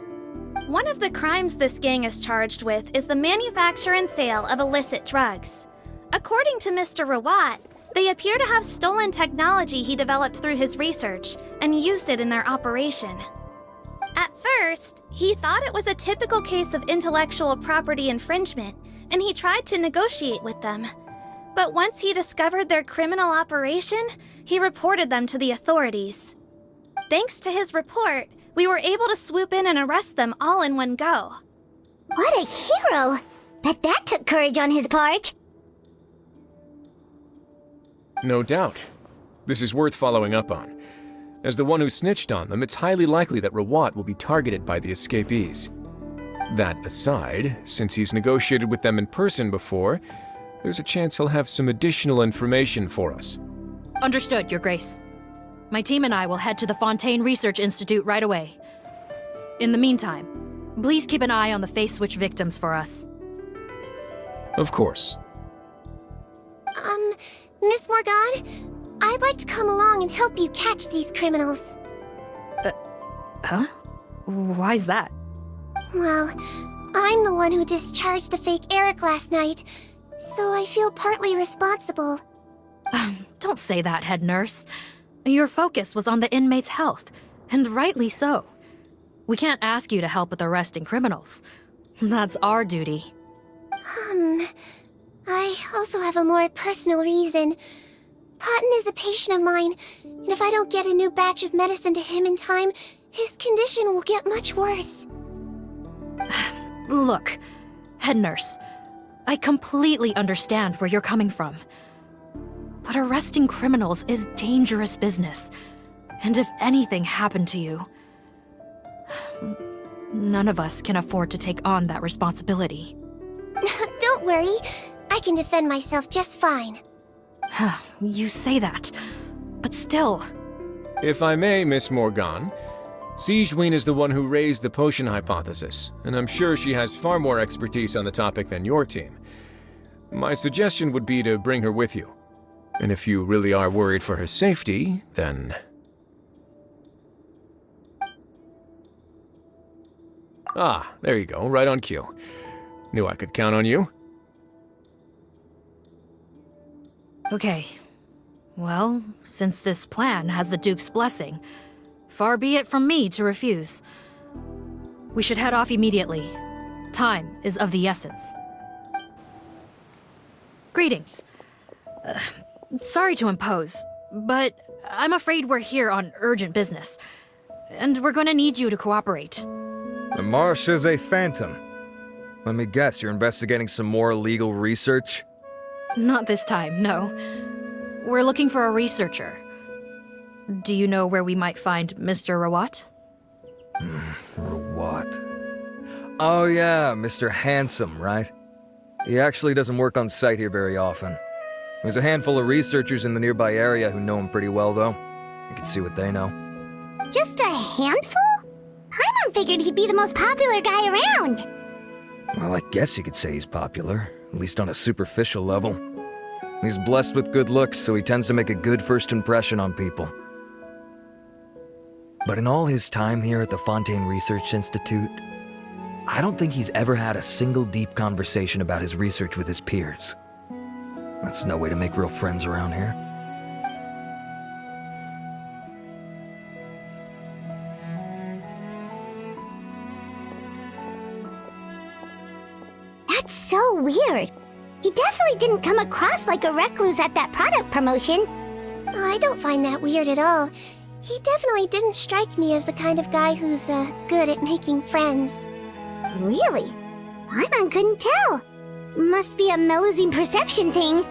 One of the crimes this gang is charged with is the manufacture and sale of illicit drugs. According to Mr. Rawat, they appear to have stolen technology he developed through his research and used it in their operation. At first, he thought it was a typical case of intellectual property infringement, and he tried to negotiate with them. But once he discovered their criminal operation, he reported them to the authorities. Thanks to his report, we were able to swoop in and arrest them all in one go. What a hero! Bet that took courage on his part. No doubt. This is worth following up on. As the one who snitched on them, it's highly likely that Rawat will be targeted by the escapees. That aside, since he's negotiated with them in person before, there's a chance he'll have some additional information for us. Understood, Your Grace. My team and I will head to the Fontaine Research Institute right away. In the meantime, please keep an eye on the face switch victims for us. Of course. Miss Morgan, I'd like to come along and help you catch these criminals. Huh? Why's that? Well, I'm the one who discharged the fake Eric last night, so I feel partly responsible. Don't say that, head nurse. Your focus was on the inmate's health, and rightly so. We can't ask you to help with arresting criminals. That's our duty. I also have a more personal reason. Cotton is a patient of mine, and if I don't get a new batch of medicine to him in time, his condition will get much worse. Look, head nurse, I completely understand where you're coming from. But arresting criminals is dangerous business. And if anything happened to you, none of us can afford to take on that responsibility. Don't worry, I can defend myself just fine. You say that, but still. If I may, Miss Morgan, Sigewinne is the one who raised the potion hypothesis, and I'm sure she has far more expertise on the topic than your team. My suggestion would be to bring her with you. And if you really are worried for her safety, then... Ah, there you go, right on cue. Knew I could count on you. Okay. Well, since this plan has the Duke's blessing, far be it from me to refuse. We should head off immediately. Time is of the essence. Greetings. Sorry to impose, but I'm afraid we're here on urgent business, and we're gonna need you to cooperate. The Marsh is a phantom. Let me guess, you're investigating some more illegal research? Not this time, no. We're looking for a researcher. Do you know where we might find Mr. Rawat? Rawat. Oh yeah, Mr. Handsome, right? He actually doesn't work on site here very often. There's a handful of researchers in the nearby area who know him pretty well, though. You can see what they know. Just a handful? Paimon figured he'd be the most popular guy around. Well, I guess you could say he's popular, at least on a superficial level. He's blessed with good looks, so he tends to make a good first impression on people. But in all his time here at the Fontaine Research Institute, I don't think he's ever had a single deep conversation about his research with his peers. That's no way to make real friends around here. That's so weird. He definitely didn't come across like a recluse at that product promotion. I don't find that weird at all. He definitely didn't strike me as the kind of guy who's, good at making friends. Really? Paimon couldn't tell. Must be a Melusine perception thing.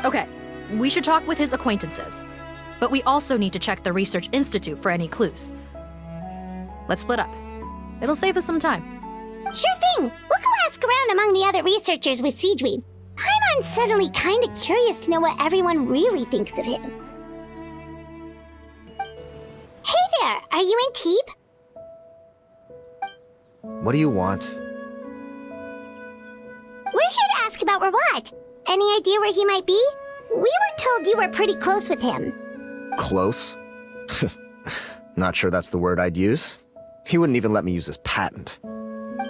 Okay, we should talk with his acquaintances. But we also need to check the Research Institute for any clues. Let's split up. It'll save us some time. Sure thing. We'll go ask around among the other researchers with Sigewinne. Paimon's suddenly kinda curious to know what everyone really thinks of him. Hey there, are you in Teeb? What do you want? We're here to ask about Rawat. Any idea where he might be? We were told you were pretty close with him. Close? Not sure that's the word I'd use. He wouldn't even let me use his patent.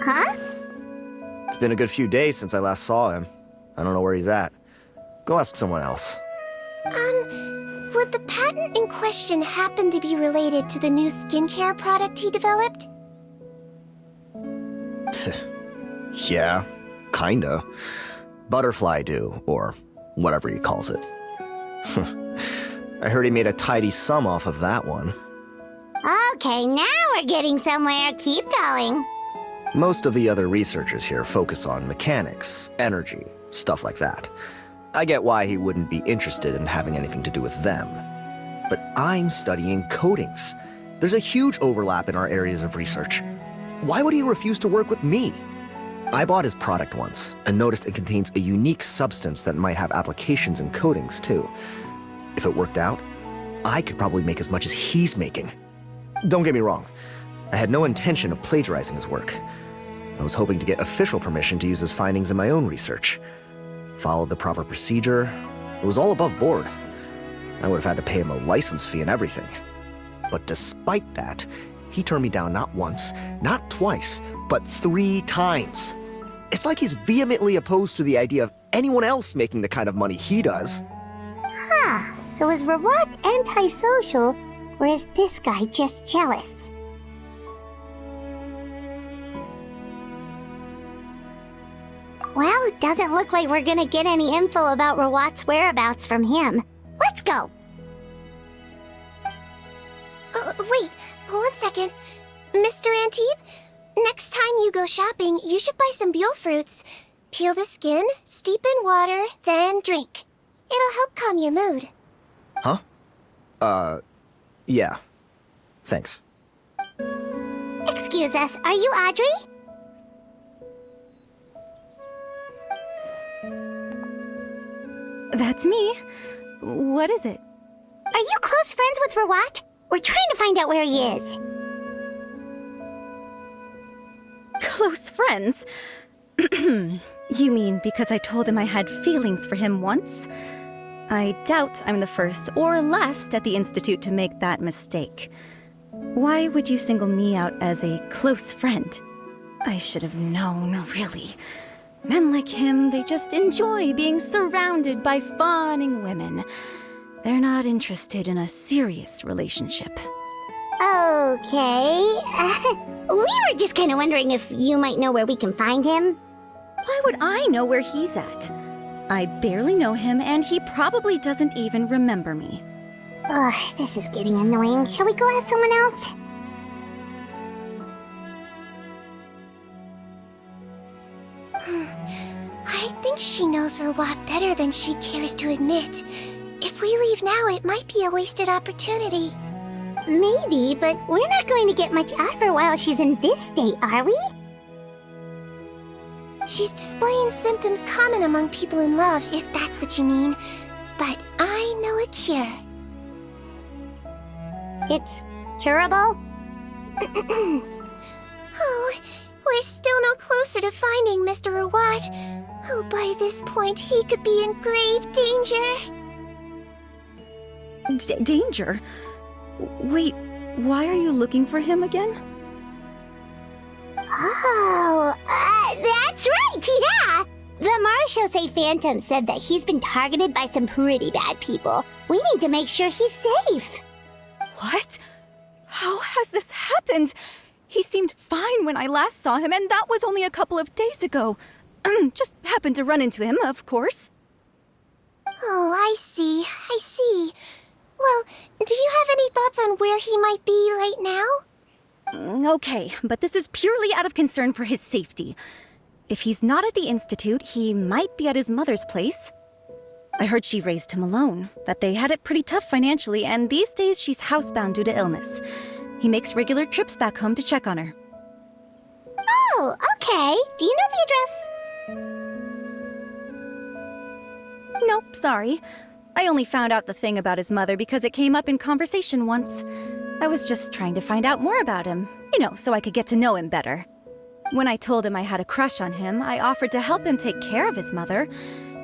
Huh? It's been a good few days since I last saw him. I don't know where he's at. Go ask someone else. Would the patent in question happen to be related to the new skincare product he developed? Yeah, kinda. Butterfly dew, or whatever he calls it. I heard he made a tidy sum off of that one. Okay, now we're getting somewhere. Keep going. Most of the other researchers here focus on mechanics, energy, stuff like that. I get why he wouldn't be interested in having anything to do with them. But I'm studying coatings. There's a huge overlap in our areas of research. Why would he refuse to work with me? I bought his product once and noticed it contains a unique substance that might have applications in coatings too. If it worked out, I could probably make as much as he's making. Don't get me wrong, I had no intention of plagiarizing his work. I was hoping to get official permission to use his findings in my own research. Followed the proper procedure. It was all above board. I would have had to pay him a license fee and everything. But despite that, he turned me down not once, not twice, but 3 times. It's like he's vehemently opposed to the idea of anyone else making the kind of money he does. Huh, so is Rawat antisocial, or is this guy just jealous? Well, it doesn't look like we're gonna get any info about Rawat's whereabouts from him. Let's go! Wait, 1 second. Mr. Antibes, next time you go shopping, you should buy some Buell fruits. Peel the skin, steep in water, then drink. It'll help calm your mood. Huh? Yeah. Thanks. Excuse us, are you Audrey? That's me. What is it? Are you close friends with Rawat? We're trying to find out where he is. Close friends? You mean because I told him I had feelings for him once? I doubt I'm the first or last at the Institute to make that mistake. Why would you single me out as a close friend? I should have known, really. Men like him, they just enjoy being surrounded by fawning women. They're not interested in a serious relationship. Okay. We were just kind of wondering if you might know where we can find him. Why would I know where he's at? I barely know him, and he probably doesn't even remember me. Ugh, this is getting annoying. Shall we go ask someone else? I think she knows Rawat better than she cares to admit. If we leave now, it might be a wasted opportunity. Maybe, but we're not going to get much out of her while she's in this state, are we? She's displaying symptoms common among people in love, if that's what you mean. But I know a cure. It's curable? Oh, we're still no closer to finding Mr. Rawat. Oh, by this point, he could be in grave danger. Danger? Wait, why are you looking for him again? Oh, that's right, yeah! The Marechaussee Phantom said that he's been targeted by some pretty bad people. We need to make sure he's safe. What? How has this happened? He seemed fine when I last saw him, and that was only a couple of days ago. Just happened to run into him, of course. Oh, I see. Well, do you have any thoughts on where he might be right now? Okay, but this is purely out of concern for his safety. If he's not at the Institute, he might be at his mother's place. I heard she raised him alone, that they had it pretty tough financially, and these days she's housebound due to illness. He makes regular trips back home to check on her. Oh, okay. Do you know the address? Nope, sorry. I only found out the thing about his mother because it came up in conversation once. I was just trying to find out more about him, so I could get to know him better. When I told him I had a crush on him, I offered to help him take care of his mother.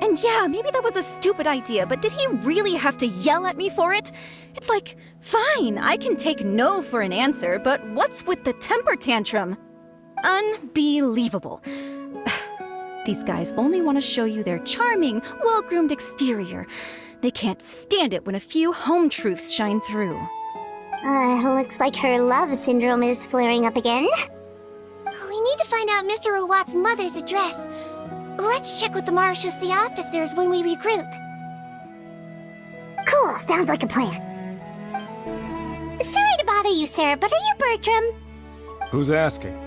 And yeah, maybe that was a stupid idea, but did he really have to yell at me for it? It's like, fine, I can take no for an answer, but what's with the temper tantrum? Unbelievable. These guys only want to show you their charming, well-groomed exterior. They can't stand it when a few home truths shine through. Looks like her love syndrome is flaring up again. We need to find out Mr. Rawat's mother's address. Let's check with the Marechaussee officers when we regroup. Cool, sounds like a plan. Sorry to bother you, sir, but are you Bertram? Who's asking?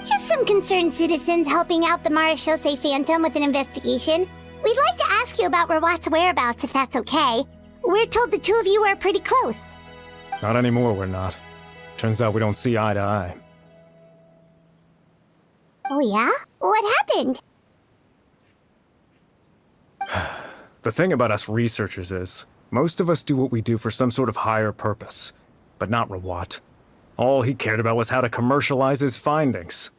Just some concerned citizens helping out the Marechaussee Phantom with an investigation. We'd like to ask you about Rawat's whereabouts, if that's okay. We're told the two of you are pretty close. Not anymore, we're not. Turns out we don't see eye to eye. Oh yeah? What happened? The thing about us researchers is, most of us do what we do for some sort of higher purpose. But not Rawat. All he cared about was how to commercialize his findings.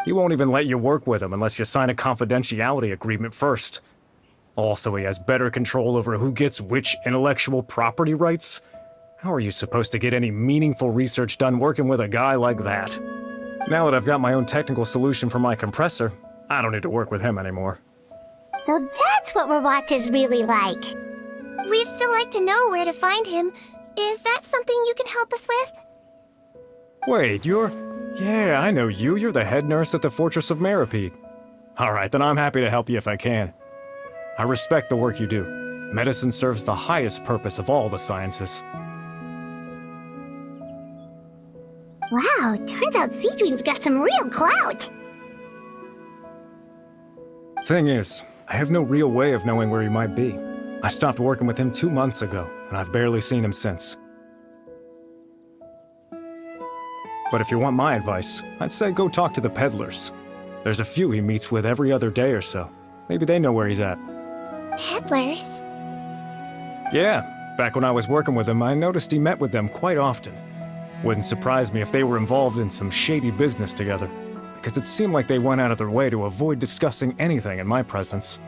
He won't even let you work with him unless you sign a confidentiality agreement first. Also, he has better control over who gets which intellectual property rights. How are you supposed to get any meaningful research done working with a guy like that? Now that I've got my own technical solution for my compressor, I don't need to work with him anymore. So that's what Rawat is really like. We'd still like to know where to find him. Is that something you can help us with? Wait, Yeah, I know you. You're the head nurse at the Fortress of Meripede. Alright, then I'm happy to help you if I can. I respect the work you do. Medicine serves the highest purpose of all the sciences. Wow, turns out Sigewinne's got some real clout. Thing is, I have no real way of knowing where he might be. I stopped working with him 2 months ago, and I've barely seen him since. But if you want my advice, I'd say go talk to the peddlers. There's a few he meets with every other day or so. Maybe they know where he's at. Peddlers? Yeah, back when I was working with him, I noticed he met with them quite often. Wouldn't surprise me if they were involved in some shady business together, because it seemed like they went out of their way to avoid discussing anything in my presence.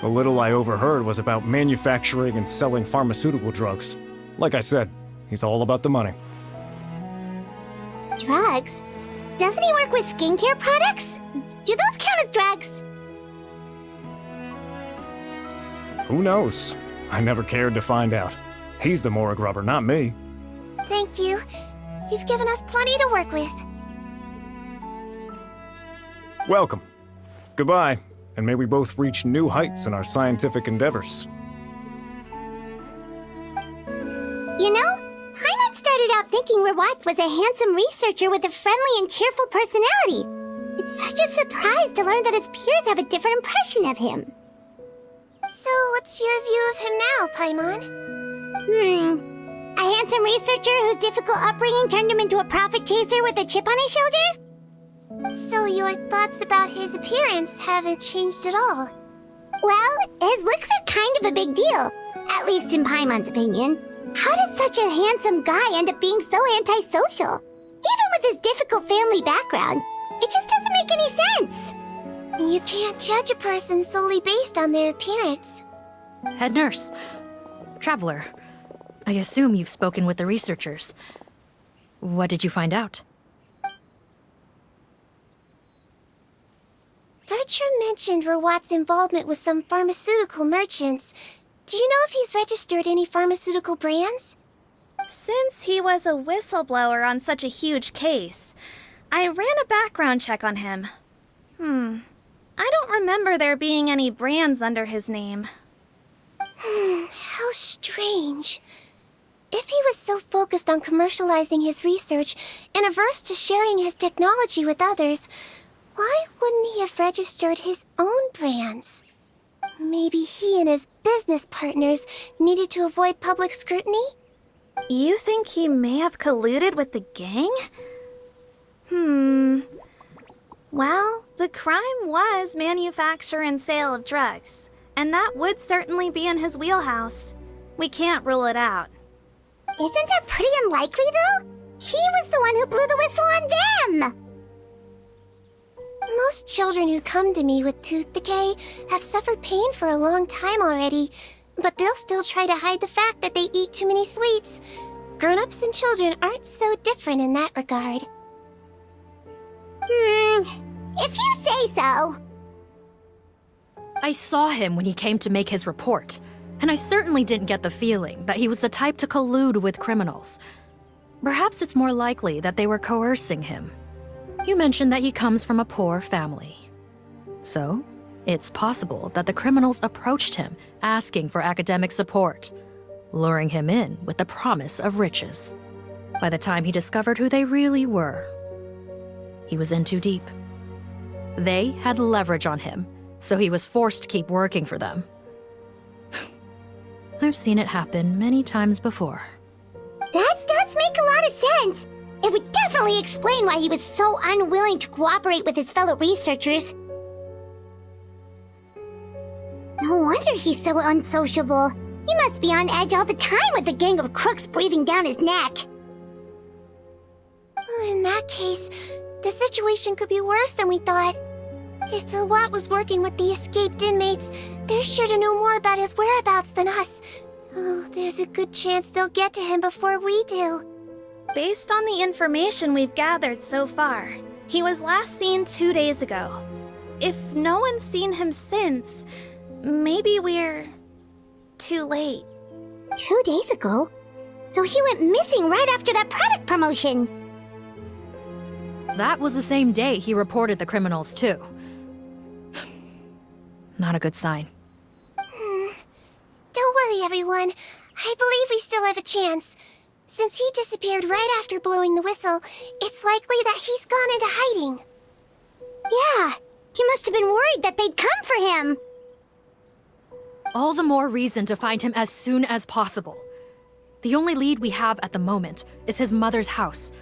The little I overheard was about manufacturing and selling pharmaceutical drugs. Like I said, he's all about the money. Drugs? Doesn't he work with skincare products? Do those count as drugs? Who knows? I never cared to find out. He's the Mora grubber, not me. Thank you. You've given us plenty to work with. Welcome. Goodbye, and may we both reach new heights in our scientific endeavors. You know, Paimon started out thinking Rawat was a handsome researcher with a friendly and cheerful personality. It's such a surprise to learn that his peers have a different impression of him. So what's your view of him now, Paimon? A handsome researcher whose difficult upbringing turned him into a profit chaser with a chip on his shoulder? So your thoughts about his appearance haven't changed at all? Well, his looks are kind of a big deal, at least in Paimon's opinion. How did such a handsome guy end up being so antisocial? Even with his difficult family background, it just doesn't make any sense. You can't judge a person solely based on their appearance. Head nurse. Traveler. I assume you've spoken with the researchers. What did you find out? Bertram mentioned Rawat's involvement with some pharmaceutical merchants. Do you know if he's registered any pharmaceutical brands? Since he was a whistleblower on such a huge case, I ran a background check on him. I don't remember there being any brands under his name. How strange. If he was so focused on commercializing his research and averse to sharing his technology with others, why wouldn't he have registered his own brands? Maybe he and his business partners needed to avoid public scrutiny? You think he may have colluded with the gang? Well, the crime was manufacture and sale of drugs, and that would certainly be in his wheelhouse. We can't rule it out. Isn't that pretty unlikely, though? He was the one who blew the whistle on them! Most children who come to me with tooth decay have suffered pain for a long time already, but they'll still try to hide the fact that they eat too many sweets. Grown-ups and children aren't so different in that regard. If you say so. I saw him when he came to make his report, and I certainly didn't get the feeling that he was the type to collude with criminals. Perhaps it's more likely that they were coercing him. You mentioned that he comes from a poor family. So, it's possible that the criminals approached him asking for academic support, luring him in with the promise of riches. By the time he discovered who they really were, he was in too deep. They had leverage on him, so he was forced to keep working for them. I've seen it happen many times before. That does make a lot of sense. It would definitely explain why he was so unwilling to cooperate with his fellow researchers. No wonder he's so unsociable. He must be on edge all the time with a gang of crooks breathing down his neck. In that case, the situation could be worse than we thought. If Rawat was working with the escaped inmates, they're sure to know more about his whereabouts than us. Oh, there's a good chance they'll get to him before we do. Based on the information we've gathered so far, he was last seen 2 days ago. If no one's seen him since, maybe we're too late. 2 days ago? So he went missing right after that product promotion. That was the same day he reported the criminals, too. Not a good sign. Don't worry, everyone. I believe we still have a chance. Since he disappeared right after blowing the whistle, it's likely that he's gone into hiding. Yeah, he must have been worried that they'd come for him. All the more reason to find him as soon as possible. The only lead we have at the moment is his mother's house,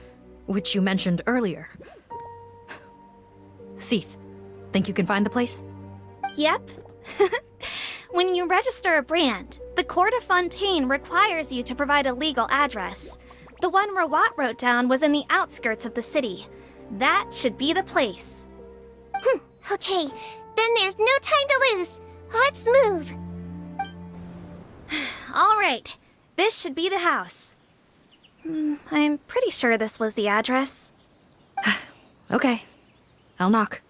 which you mentioned earlier. Seath, think you can find the place? Yep. When you register a brand, the Court of Fontaine requires you to provide a legal address. The one Rawat wrote down was in the outskirts of the city. That should be the place. Okay, then there's no time to lose. Let's move. All right, this should be the house. I'm pretty sure this was the address. Okay, I'll knock.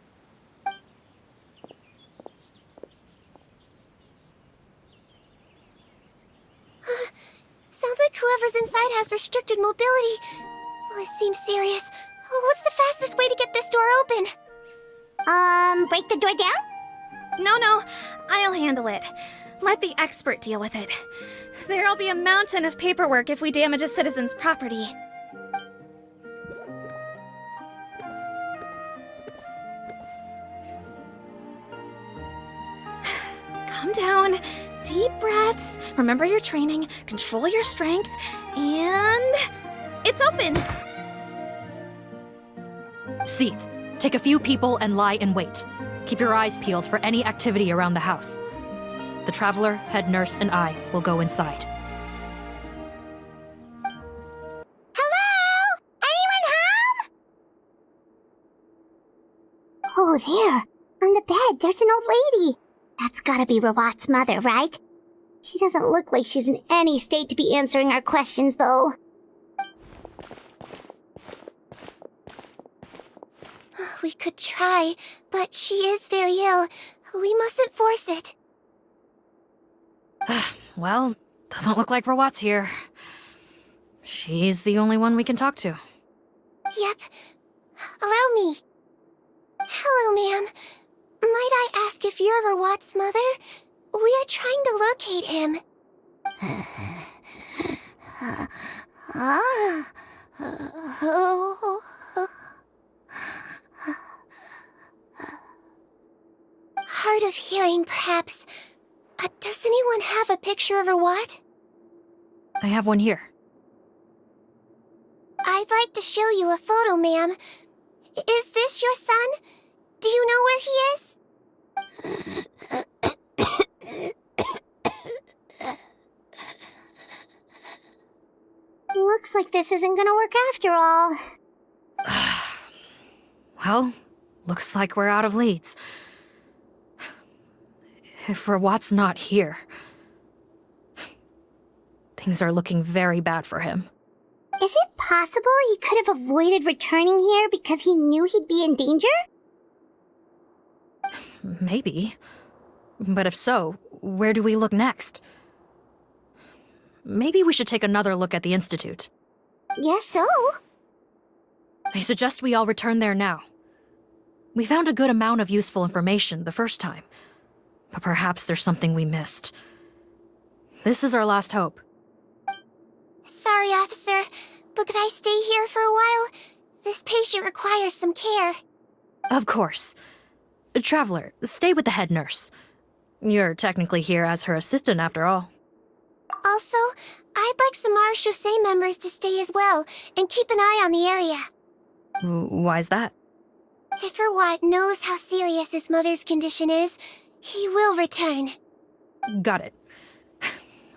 Sounds like whoever's inside has restricted mobility. Oh, it seems serious. What's the fastest way to get this door open? Break the door down? No, I'll handle it. Let the expert deal with it. There'll be a mountain of paperwork if we damage a citizen's property. Calm down. Deep breaths. Remember your training. Control your strength. And... it's open! Seath, take a few people and lie in wait. Keep your eyes peeled for any activity around the house. The Traveler, Head Nurse, and I will go inside. Hello? Anyone home? Oh, there. On the bed, there's an old lady. That's gotta be Rawat's mother, right? She doesn't look like she's in any state to be answering our questions, though. We could try, but she is very ill. We mustn't force it. Well, doesn't look like Rawat's here. She's the only one we can talk to. Yep. Allow me. Hello, ma'am. Might I ask if you're Rawat's mother? We are trying to locate him. Hard of hearing, perhaps. Does anyone have a picture of Rawat? I have one here. I'd like to show you a photo, ma'am. Is this your son? Looks like this isn't gonna work after all. Well, looks like we're out of leads. If Rawat's not here, things are looking very bad for him. Is it possible he could have avoided returning here because he knew he'd be in danger? Maybe. But if so, where do we look next? Maybe we should take another look at the Institute. Guess so. I suggest we all return there now. We found a good amount of useful information the first time, but perhaps there's something we missed. This is our last hope. Sorry, officer, but could I stay here for a while? This patient requires some care. Of course. Traveler, stay with the head nurse. You're technically here as her assistant after all. Also, I'd like some Marechaussee members to stay as well, and keep an eye on the area. Why's that? If Rawat knows how serious his mother's condition is, he will return. Got it.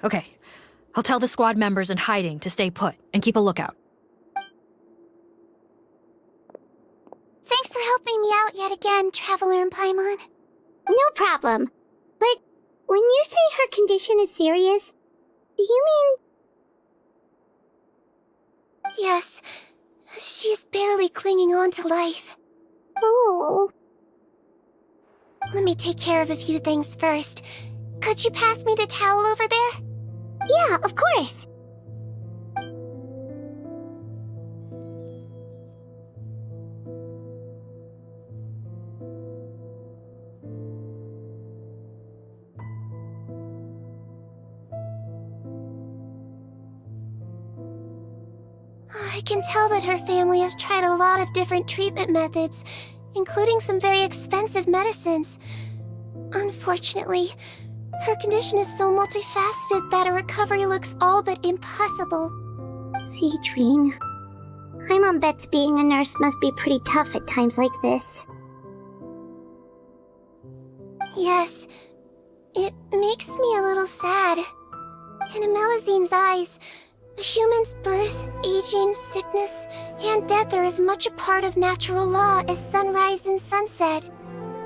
Okay. I'll tell the squad members in hiding to stay put and keep a lookout. Thanks for helping me out yet again, Traveler and Paimon. No problem. But when you say her condition is serious, do you mean... Yes. She's barely clinging on to life. Oh. Let me take care of a few things first. Could you pass me the towel over there? Yeah, of course. I can tell that her family has tried a lot of different treatment methods, including some very expensive medicines. Unfortunately, her condition is so multifaceted that a recovery looks all but impossible. Sigewinne, Paimon bets being a nurse must be pretty tough at times like this. Yes, it makes me a little sad. In a Melizine's eyes, a human's birth, aging, sickness, and death are as much a part of natural law as sunrise and sunset.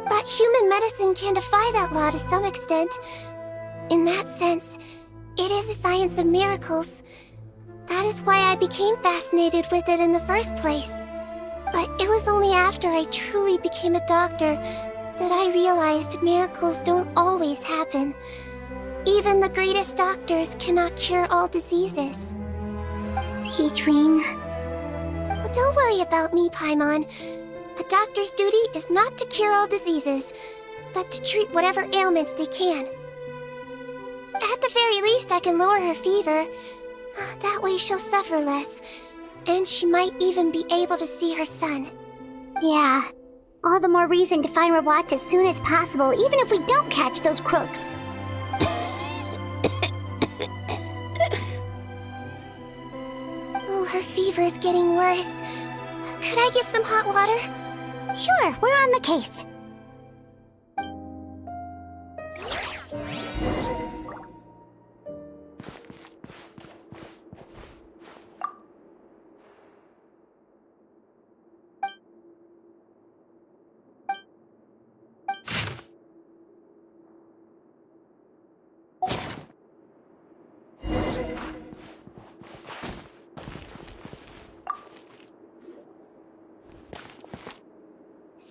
But human medicine can defy that law to some extent. In that sense, it is a science of miracles. That is why I became fascinated with it in the first place. But it was only after I truly became a doctor that I realized miracles don't always happen. Even the greatest doctors cannot cure all diseases. Sigewinne... Well, don't worry about me, Paimon. A doctor's duty is not to cure all diseases, but to treat whatever ailments they can. At the very least, I can lower her fever. That way she'll suffer less, and she might even be able to see her son. Yeah, all the more reason to find Rawat as soon as possible, even if we don't catch those crooks. Oh, her fever is getting worse. Could I get some hot water? Sure, we're on the case.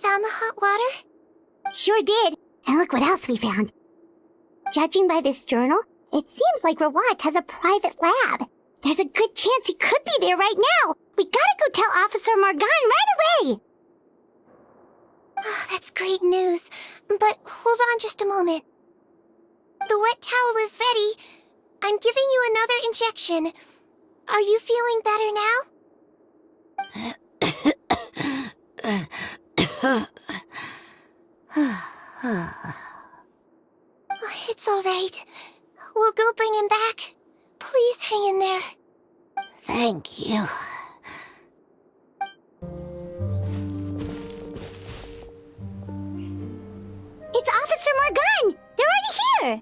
Found the hot water? Sure did. And look what else we found. Judging by this journal, it seems like Rawat has a private lab. There's a good chance he could be there right now. We gotta go tell Officer Morgan right away. Oh, that's great news. But hold on just a moment. The wet towel is ready. I'm giving you another injection. Are you feeling better now? It's all right. We'll go bring him back. Please hang in there. Thank you. It's Officer Morgan! They're already here!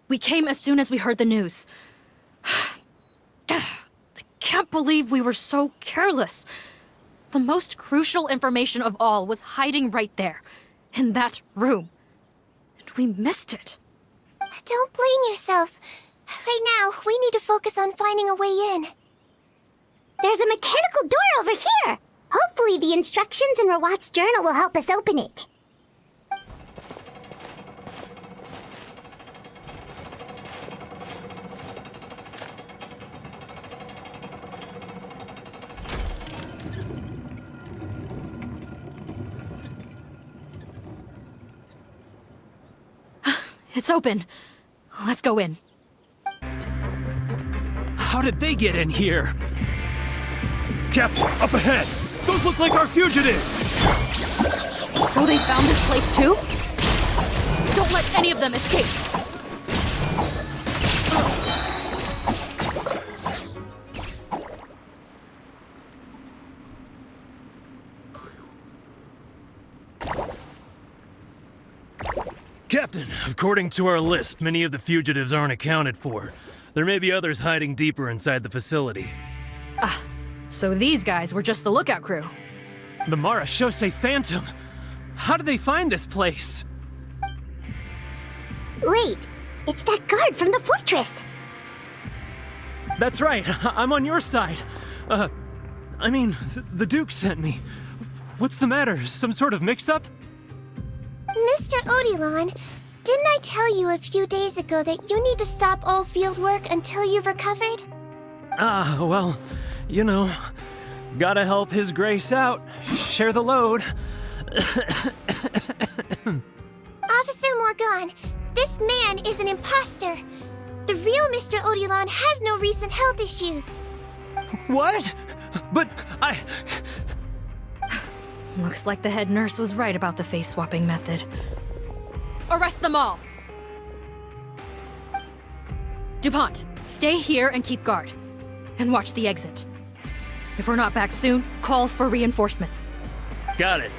We came as soon as we heard the news. I can't believe we were so careless. The most crucial information of all was hiding right there, in that room. And we missed it. Don't blame yourself. Right now, we need to focus on finding a way in. There's a mechanical door over here. Hopefully the instructions in Rawat's journal will help us open it. It's open. Let's go in. How did they get in here? Captain, up ahead! Those look like our fugitives! So they found this place too? Don't let any of them escape! Captain, according to our list, many of the fugitives aren't accounted for. There may be others hiding deeper inside the facility. Ah, so these guys were just the lookout crew. The Marachose Phantom! How did they find this place? Wait, it's that guard from the fortress! That's right, I'm on your side. The Duke sent me. What's the matter? Some sort of mix-up? Mr. Odilon, didn't I tell you a few days ago that you need to stop all field work until you've recovered? Well, you know, gotta help His Grace out. Share the load. Officer Morgan, this man is an imposter. The real Mr. Odilon has no recent health issues. What? But Looks like the head nurse was right about the face-swapping method. Arrest them all! DuPont, stay here and keep guard. And watch the exit. If we're not back soon, call for reinforcements. Got it.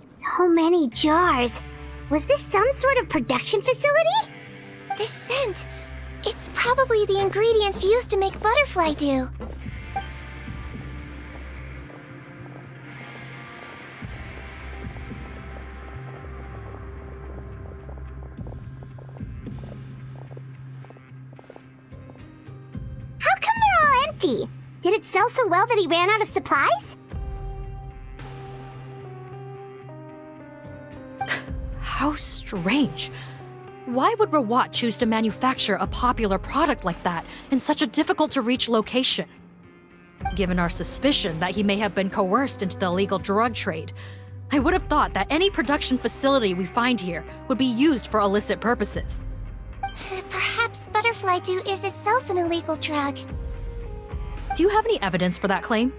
So many jars. Was this some sort of production facility? The scent. It's probably the ingredients used to make butterfly dew. How come they're all empty? Did it sell so well that he ran out of supplies? How strange. Why would Rawat choose to manufacture a popular product like that in such a difficult-to-reach location? Given our suspicion that he may have been coerced into the illegal drug trade, I would have thought that any production facility we find here would be used for illicit purposes. Perhaps butterfly dew is itself an illegal drug. Do you have any evidence for that claim?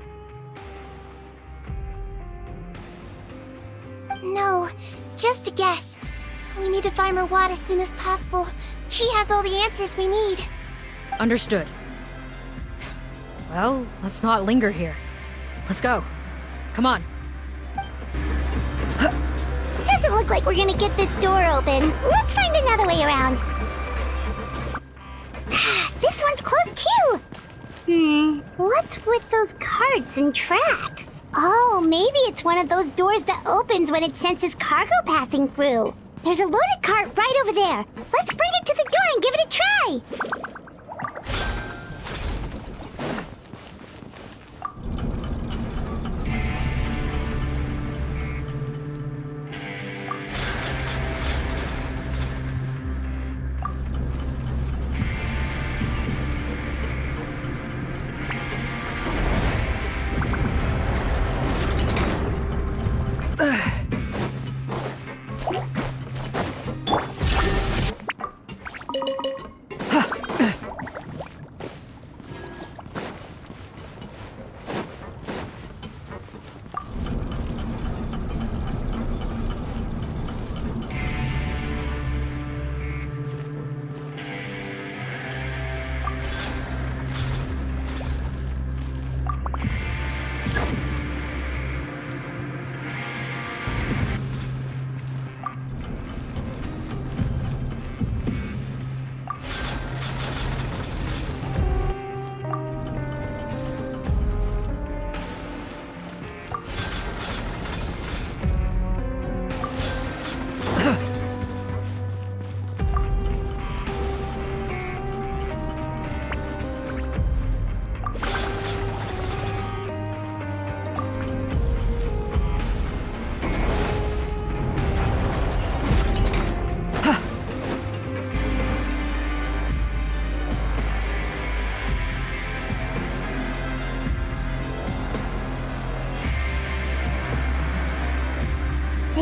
No, just a guess. We need to find Rawat as soon as possible. He has all the answers we need. Understood. Well, let's not linger here. Let's go. Come on. Doesn't look like we're gonna get this door open. Let's find another way around. This one's closed too! What's with those carts and tracks? Oh, maybe it's one of those doors that opens when it senses cargo passing through. There's a loaded cart right over there. Let's bring it to the door and give it a try.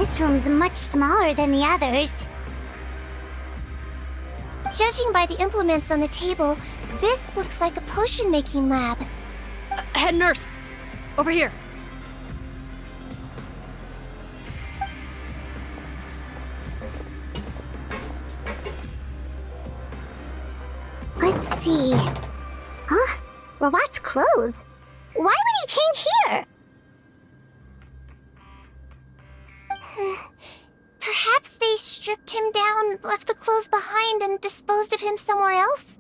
This room's much smaller than the others. Judging by the implements on the table, this looks like a potion-making lab. Head nurse! Over here! Let's see. Huh? Rawat's clothes? Why would he change here? Perhaps they stripped him down, left the clothes behind, and disposed of him somewhere else?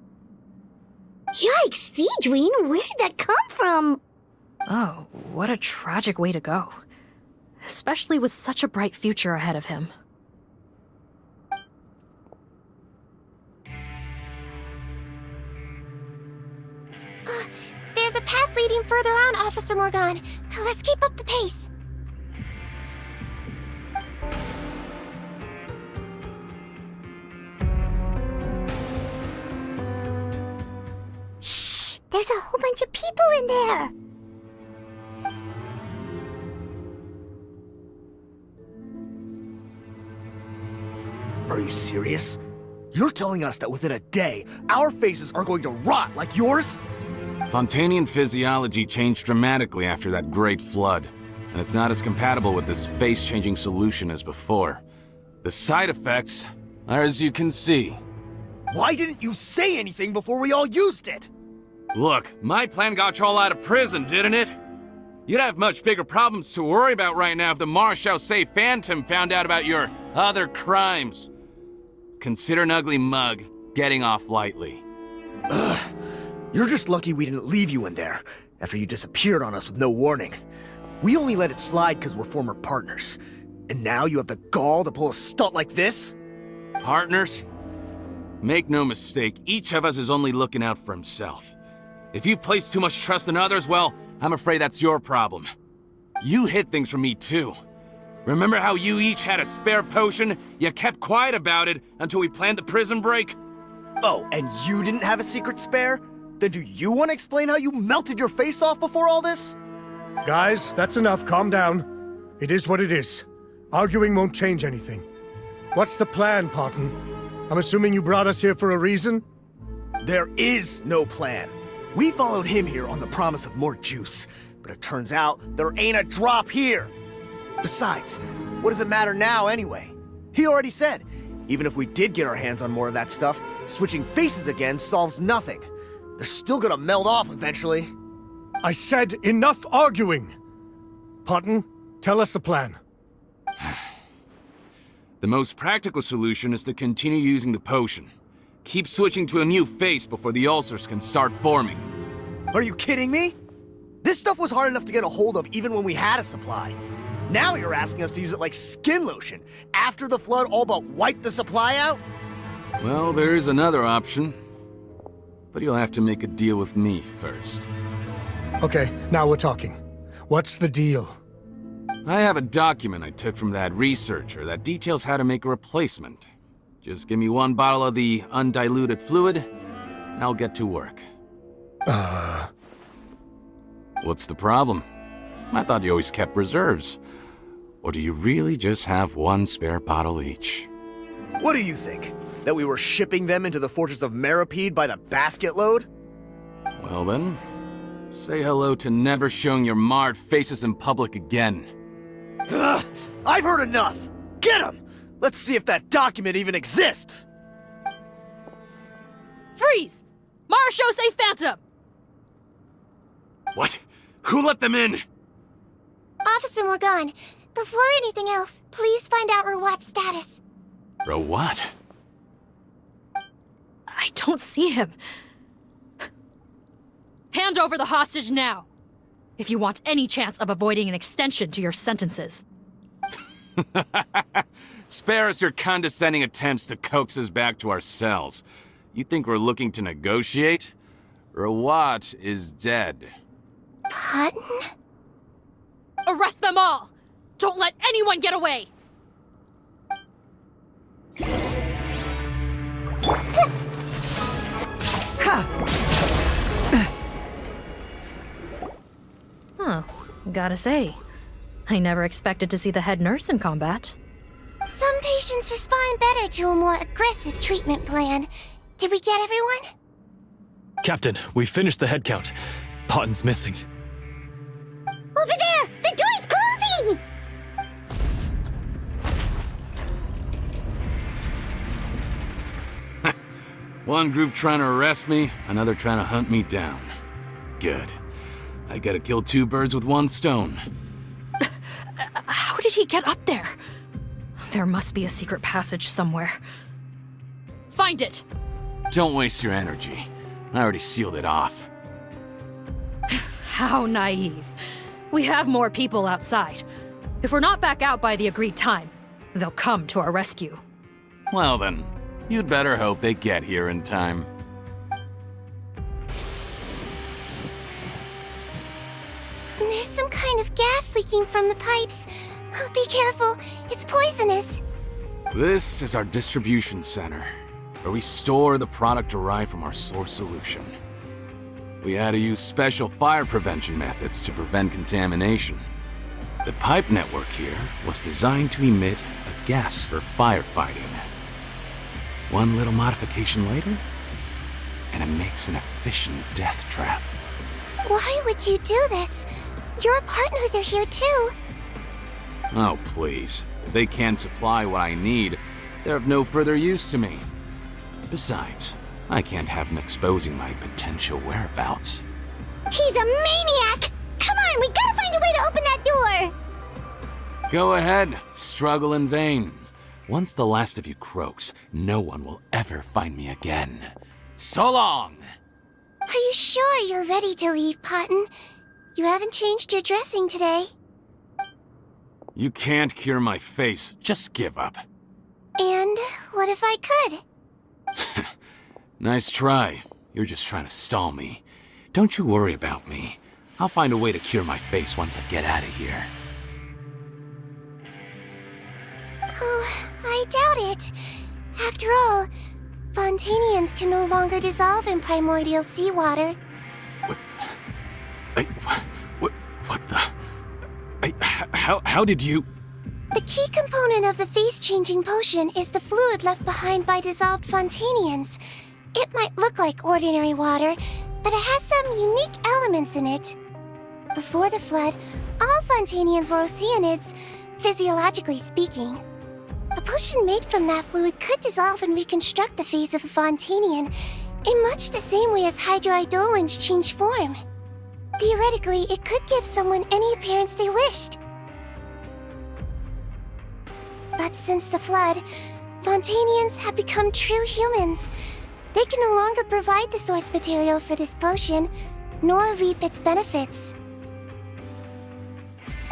Yikes, Sigewinne, where did that come from? Oh, what a tragic way to go. Especially with such a bright future ahead of him. There's a path leading further on, Officer Morgan. Let's keep up the pace. Shh! There's a whole bunch of people in there! Are you serious? You're telling us that within a day, our faces are going to rot like yours? Fontanian physiology changed dramatically after that great flood, and it's not as compatible with this face-changing solution as before. The side effects are as you can see. Why didn't you say anything before we all used it? Look, my plan got you all out of prison, didn't it? You'd have much bigger problems to worry about right now if the Marshal Say Phantom found out about your other crimes. Consider an ugly mug getting off lightly. Ugh. You're just lucky we didn't leave you in there after you disappeared on us with no warning. We only let it slide because we're former partners. And now you have the gall to pull a stunt like this? Partners? Make no mistake, each of us is only looking out for himself. If you place too much trust in others, well, I'm afraid that's your problem. You hid things from me too. Remember how you each had a spare potion? You kept quiet about it until we planned the prison break? Oh, and you didn't have a secret spare? Then do you want to explain how you melted your face off before all this? Guys, that's enough. Calm down. It is what it is. Arguing won't change anything. What's the plan, Parton? I'm assuming you brought us here for a reason? There is no plan. We followed him here on the promise of more juice, but it turns out there ain't a drop here. Besides, what does it matter now anyway? He already said, even if we did get our hands on more of that stuff, switching faces again solves nothing. They're still gonna melt off eventually. I said enough arguing! Parton, tell us the plan. The most practical solution is to continue using the potion. Keep switching to a new face before the ulcers can start forming. Are you kidding me? This stuff was hard enough to get a hold of even when we had a supply. Now you're asking us to use it like skin lotion, after the flood all but wiped the supply out? Well, there is another option. But you'll have to make a deal with me first. Okay, now we're talking. What's the deal? I have a document I took from that researcher that details how to make a replacement. Just give me one bottle of the undiluted fluid, and I'll get to work. What's the problem? I thought you always kept reserves. Or do you really just have one spare bottle each? What do you think? That we were shipping them into the fortress of Meripede by the basket load? Well then, say hello to never showing your marred faces in public again. Ugh, I've heard enough! Get him! Let's see if that document even exists! Freeze! Marshal Say Phantom! What? Who let them in? Officer Morgan, before anything else, please find out Rawat's status. Rawat? I don't see him. Hand over the hostage now, if you want any chance of avoiding an extension to your sentences. Spare us your condescending attempts to coax us back to our cells. You think we're looking to negotiate? Rawat is dead. Parton? Arrest them all! Don't let anyone get away! Huh. Gotta say, I never expected to see the head nurse in combat. Some patients respond better to a more aggressive treatment plan. Did we get everyone? Captain, we finished the head count. Potten's missing. Over there! The door's closing! One group trying to arrest me, another trying to hunt me down. Good. I gotta kill two birds with one stone. How did he get up there? There must be a secret passage somewhere. Find it! Don't waste your energy. I already sealed it off. How naive. We have more people outside. If we're not back out by the agreed time, they'll come to our rescue. Well then, you'd better hope they get here in time. There's some kind of gas leaking from the pipes. Be careful, it's poisonous. This is our distribution center, where we store the product derived from our source solution. We had to use special fire prevention methods to prevent contamination. The pipe network here was designed to emit a gas for firefighting. One little modification later, and it makes an efficient death trap. Why would you do this? Your partners are here too. Oh, please. If they can't supply what I need, they're of no further use to me. Besides, I can't have them exposing my potential whereabouts. He's a maniac! Come on, we gotta find a way to open that door! Go ahead, struggle in vain. Once the last of you croaks, no one will ever find me again. So long! Are you sure you're ready to leave, Potten? You haven't changed your dressing today. You can't cure my face, just give up. And what if I could? Nice try. You're just trying to stall me. Don't you worry about me. I'll find a way to cure my face once I get out of here. Oh, I doubt it. After all, Fontanians can no longer dissolve in primordial seawater. What the? How did you? The key component of the face-changing potion is the fluid left behind by dissolved Fontanians. It might look like ordinary water, but it has some unique elements in it. Before the flood, all Fontanians were oceanids, physiologically speaking. A potion made from that fluid could dissolve and reconstruct the face of a Fontanian in much the same way as hydroidolins change form. Theoretically, it could give someone any appearance they wished. But since the flood, Fontanians have become true humans. They can no longer provide the source material for this potion, nor reap its benefits.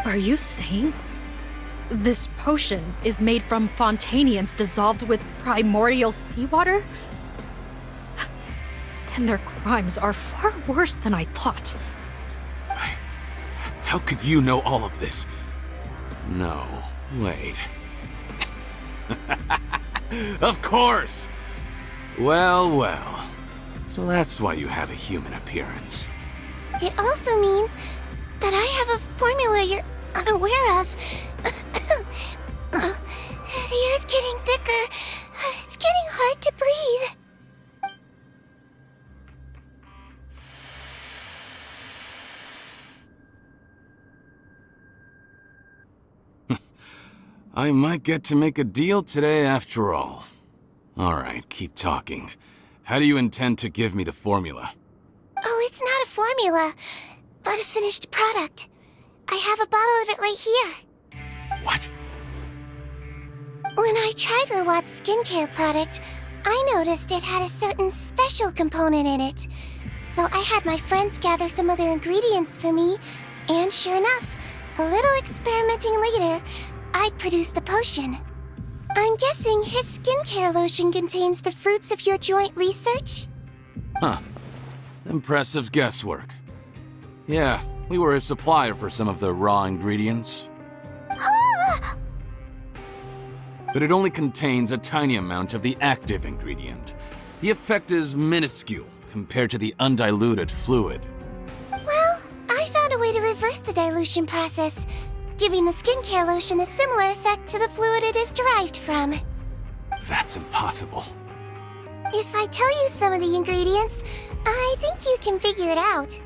Are you saying this potion is made from Fontanians dissolved with primordial seawater? Then their crimes are far worse than I thought. How could you know all of this? No, wait. Of course! Well, well. So that's why you have a human appearance. It also means that I have a formula you're unaware of. The air's getting thicker. It's getting hard to breathe. I might get to make a deal today after all. Alright, keep talking. How do you intend to give me the formula? Oh, it's not a formula, but a finished product. I have a bottle of it right here. What? When I tried Rawat's skincare product, I noticed it had a certain special component in it. So I had my friends gather some other ingredients for me, and sure enough, a little experimenting later, I'd produced the potion. I'm guessing his skincare lotion contains the fruits of your joint research? Huh. Impressive guesswork. Yeah, we were a supplier for some of the raw ingredients. But it only contains a tiny amount of the active ingredient. The effect is minuscule compared to the undiluted fluid. Well, I found a way to reverse the dilution process. giving the skincare lotion a similar effect to the fluid it is derived from. That's impossible. If I tell you some of the ingredients, I think you can figure it out.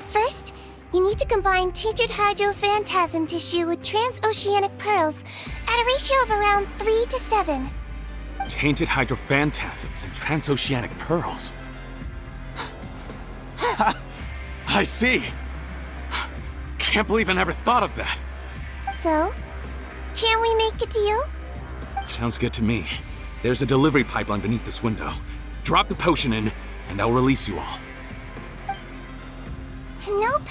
First, you need to combine tainted hydrophantasm tissue with transoceanic pearls at a ratio of around 3 to 7. Tainted hydrophantasms and transoceanic pearls. I see. Can't believe I never thought of that. So, can we make a deal? Sounds good to me. There's a delivery pipeline beneath this window. Drop the potion in, and I'll release you all. Nope,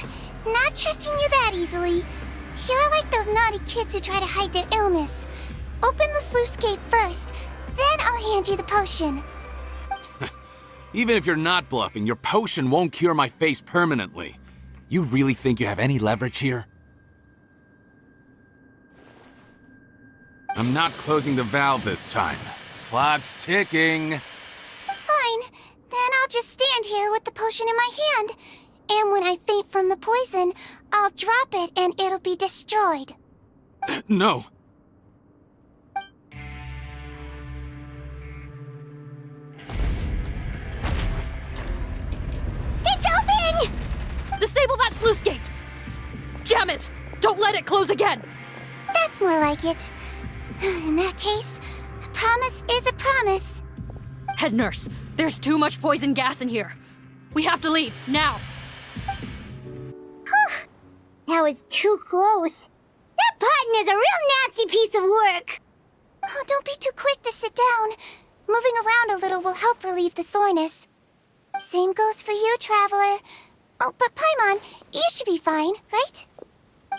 not trusting you that easily. You're like those naughty kids who try to hide their illness. Open the sluice gate first, then I'll hand you the potion. Even if you're not bluffing, your potion won't cure my face permanently. You really think you have any leverage here? I'm not closing the valve this time. Clock's ticking. Fine, then I'll just stand here with the potion in my hand. And when I faint from the poison, I'll drop it and it'll be destroyed. No. It's open! Disable that sluice gate! Jam it! Don't let it close again! That's more like it. In that case, a promise is a promise. Head nurse, there's too much poison gas in here. We have to leave, now! That was too close. That button is a real nasty piece of work. Oh, don't be too quick to sit down. Moving around a little will help relieve the soreness. Same goes for you, Traveler. Oh, but Paimon, you should be fine, right?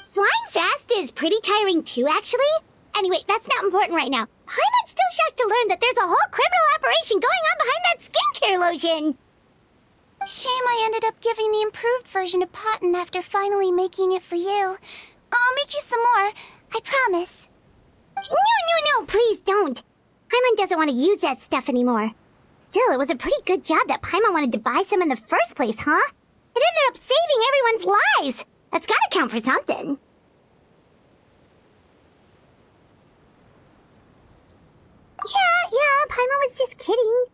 Flying fast is pretty tiring too, actually. Anyway, that's not important right now. Paimon's still shocked to learn that there's a whole criminal operation going on behind that skincare lotion. Shame I ended up giving the improved version to Potton after finally making it for you. I'll make you some more, I promise. No, please don't. Paimon doesn't want to use that stuff anymore. Still, it was a pretty good job that Paimon wanted to buy some in the first place, huh? It ended up saving everyone's lives. That's gotta count for something. Yeah, Paimon was just kidding.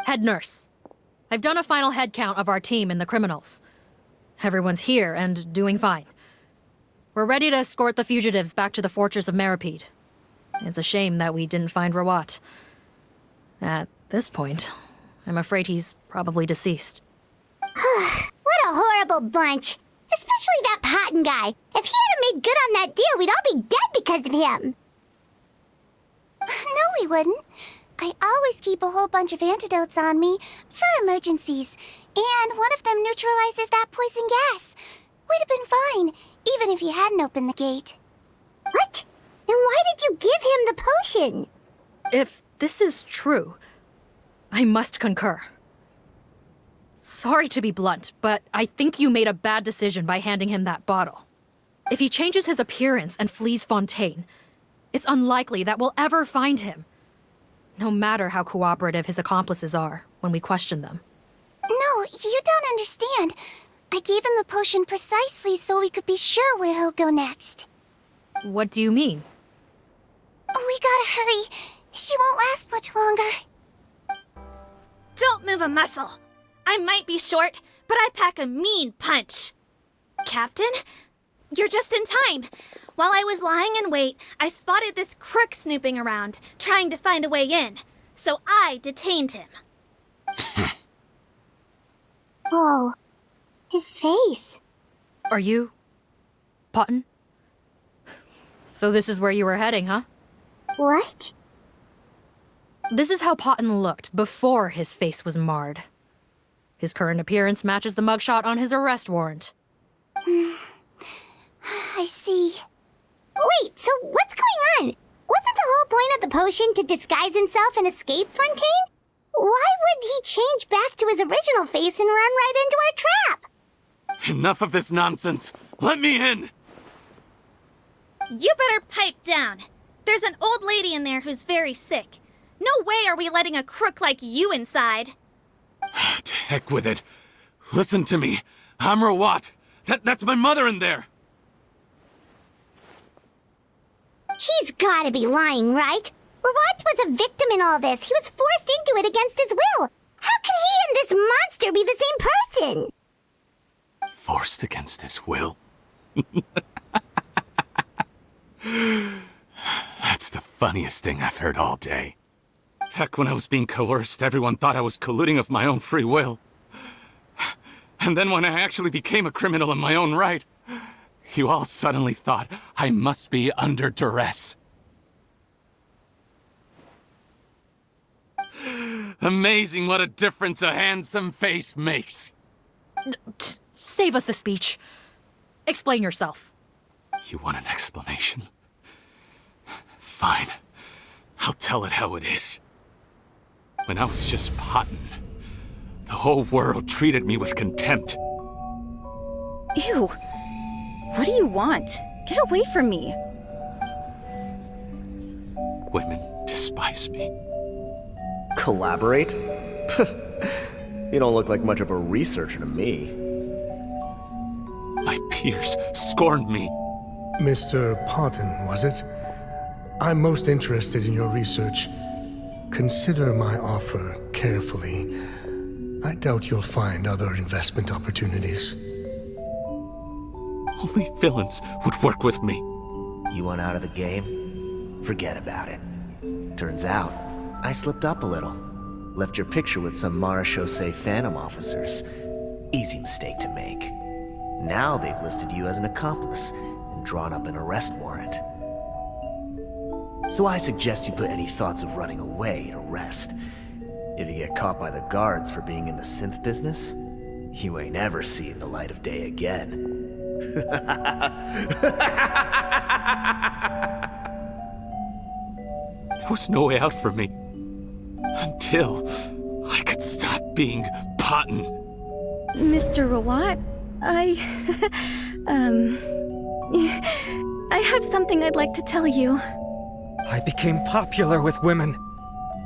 Head nurse, I've done a final head count of our team and the criminals. Everyone's here and doing fine. We're ready to escort the fugitives back to the fortress of Meripede. It's a shame that we didn't find Rawat. At this point, I'm afraid he's probably deceased. What a horrible bunch. Especially that Potton guy. If he hadn't made good on that deal, we'd all be dead because of him. No, we wouldn't. I always keep a whole bunch of antidotes on me for emergencies, and one of them neutralizes that poison gas. We'd have been fine, even if you hadn't opened the gate. What? Then why did you give him the potion? If this is true, I must concur. Sorry to be blunt, but I think you made a bad decision by handing him that bottle. If he changes his appearance and flees Fontaine, it's unlikely that we'll ever find him. No matter how cooperative his accomplices are when we question them. No, you don't understand. I gave him the potion precisely so we could be sure where he'll go next. What do you mean? We gotta hurry. She won't last much longer. Don't move a muscle. I might be short, but I pack a mean punch. Captain, you're just in time. While I was lying in wait, I spotted this crook snooping around, trying to find a way in. So I detained him. Oh, his face. Are you... Potton? So this is where you were heading, huh? What? This is how Potton looked before his face was marred. His current appearance matches the mugshot on his arrest warrant. I see. Wait, so what's going on? Wasn't the whole point of the potion to disguise himself and escape Fontaine? Why would he change back to his original face and run right into our trap? Enough of this nonsense. Let me in. You better pipe down. There's an old lady in there who's very sick. No way are we letting a crook like you inside. To heck with it. Listen to me. I'm Rawat. That's my mother in there. He's gotta be lying, right? Rawat was a victim in all this. He was forced into it against his will. How can he and this monster be the same person? Forced against his will? That's the funniest thing I've heard all day. Back when I was being coerced, everyone thought I was colluding of my own free will. And then when I actually became a criminal in my own right, you all suddenly thought I must be under duress. Amazing what a difference a handsome face makes. Save us the speech. Explain yourself. You want an explanation? Fine. I'll tell it how it is. When I was just Potton, the whole world treated me with contempt. Ew. What do you want? Get away from me. Women despise me. Collaborate? You don't look like much of a researcher to me. My peers scorned me. Mr. Potton, was it? I'm most interested in your research. Consider my offer carefully. I doubt you'll find other investment opportunities. Only villains would work with me. You want out of the game? Forget about it. Turns out, I slipped up a little. Left your picture with some Marechaussee Phantom officers. Easy mistake to make. Now they've listed you as an accomplice and drawn up an arrest warrant. So I suggest you put any thoughts of running away to rest. If you get caught by the guards for being in the synth business, you ain't ever seeing the light of day again. There was no way out for me. Until I could stop being Potton. Mr. Rawat, I have something I'd like to tell you. I became popular with women.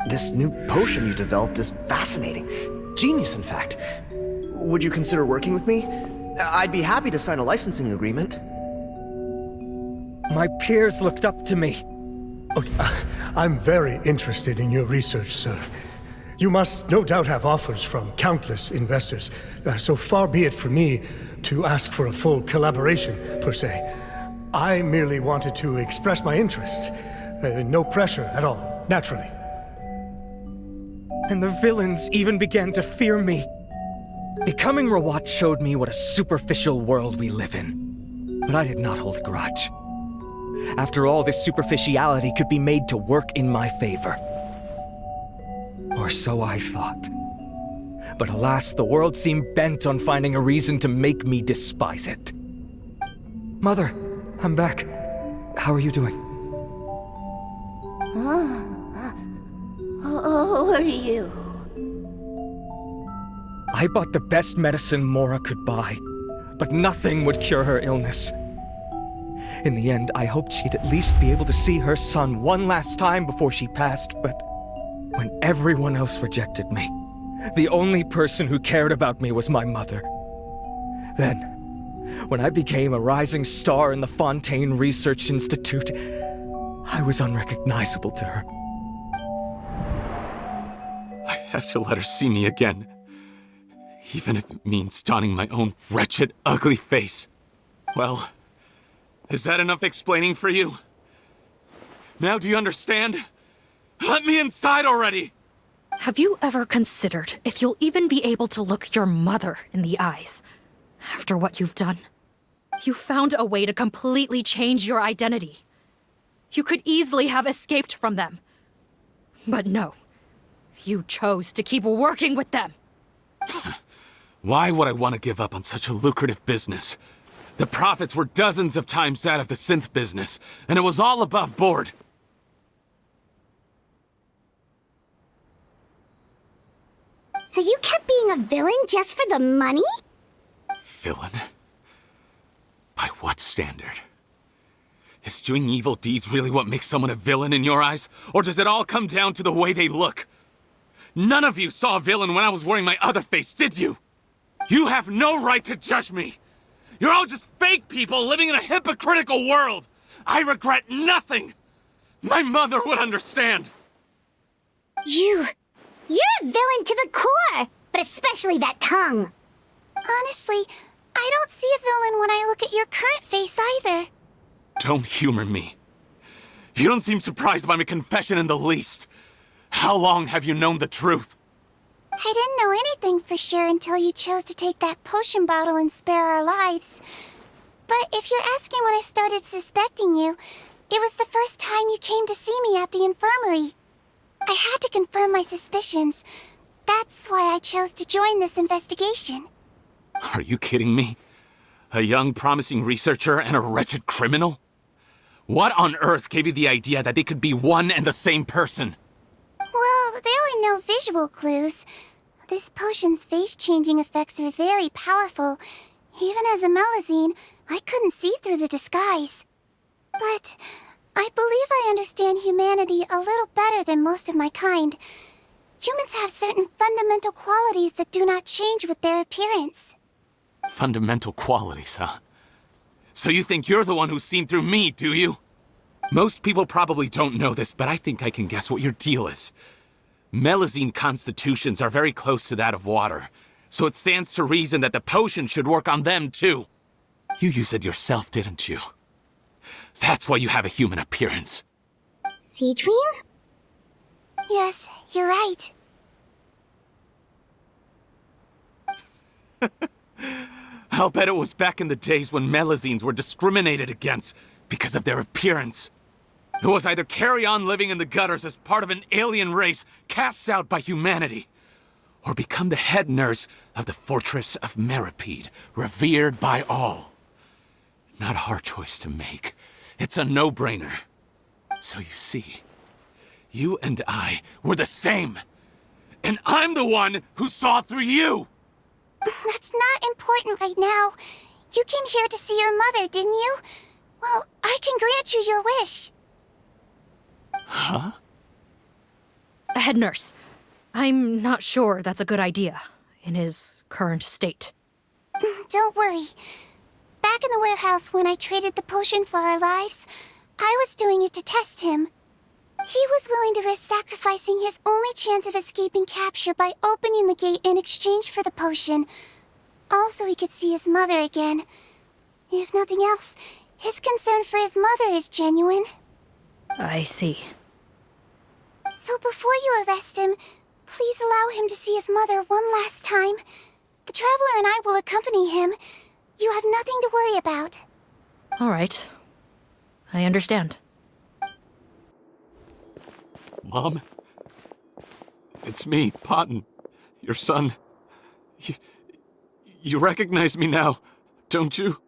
This new potion you developed is fascinating. Genius, in fact. Would you consider working with me? I'd be happy to sign a licensing agreement. My peers looked up to me. I'm very interested in your research, sir. You must no doubt have offers from countless investors, so far be it from me to ask for a full collaboration, per se. I merely wanted to express my interest. No pressure at all, naturally. And the villains even began to fear me. Becoming Rawat showed me what a superficial world we live in. But I did not hold a grudge. After all, this superficiality could be made to work in my favor. Or so I thought. But alas, the world seemed bent on finding a reason to make me despise it. Mother, I'm back. How are you doing? Who are you? I bought the best medicine Mora could buy, but nothing would cure her illness. In the end, I hoped she'd at least be able to see her son one last time before she passed, but when everyone else rejected me, the only person who cared about me was my mother. Then, when I became a rising star in the Fontaine Research Institute, I was unrecognizable to her. I have to let her see me again. Even if it means donning my own wretched, ugly face. Well, is that enough explaining for you? Now do you understand? Let me inside already! Have you ever considered if you'll even be able to look your mother in the eyes after what you've done? You found a way to completely change your identity. You could easily have escaped from them. But no, you chose to keep working with them. Why would I want to give up on such a lucrative business? The profits were dozens of times that of the synth business, and it was all above board. So you kept being a villain just for the money? Villain? By what standard? Is doing evil deeds really what makes someone a villain in your eyes? Or does it all come down to the way they look? None of you saw a villain when I was wearing my other face, did you? You have no right to judge me! You're all just fake people living in a hypocritical world! I regret nothing! My mother would understand! You're a villain to the core, but especially that tongue. Honestly, I don't see a villain when I look at your current face either. Don't humor me. You don't seem surprised by my confession in the least. How long have you known the truth? I didn't know anything for sure until you chose to take that potion bottle and spare our lives. But if you're asking when I started suspecting you, it was the first time you came to see me at the infirmary. I had to confirm my suspicions. That's why I chose to join this investigation. Are you kidding me? A young, promising researcher and a wretched criminal? What on earth gave you the idea that they could be one and the same person? Well, there were no visual clues. This potion's face-changing effects are very powerful. Even as a Melazine, I couldn't see through the disguise. But I believe I understand humanity a little better than most of my kind. Humans have certain fundamental qualities that do not change with their appearance. Fundamental qualities, huh? So you think you're the one who's seen through me, do you? Most people probably don't know this, but I think I can guess what your deal is. Melazine constitutions are very close to that of water, so it stands to reason that the potion should work on them too. You use it yourself, didn't you? That's why you have a human appearance. Sigewinne? Yes, you're right. I'll bet it was back in the days when Melazines were discriminated against because of their appearance. It was either carry on living in the gutters as part of an alien race cast out by humanity, or become the head nurse of the fortress of Meripede, revered by all. Not a hard choice to make. It's a no-brainer. So you see, you and I were the same. And I'm the one who saw through you! That's not important right now. You came here to see your mother, didn't you? Well, I can grant you your wish. Huh? Head nurse, I'm not sure that's a good idea in his current state. Don't worry. Back in the warehouse when I traded the potion for our lives, I was doing it to test him. He was willing to risk sacrificing his only chance of escaping capture by opening the gate in exchange for the potion. Also, he could see his mother again. If nothing else, his concern for his mother is genuine. I see. So before you arrest him, please allow him to see his mother one last time. The Traveler and I will accompany him. You have nothing to worry about. All right. I understand. Mom? It's me, Potton, your son. You recognize me now, don't you?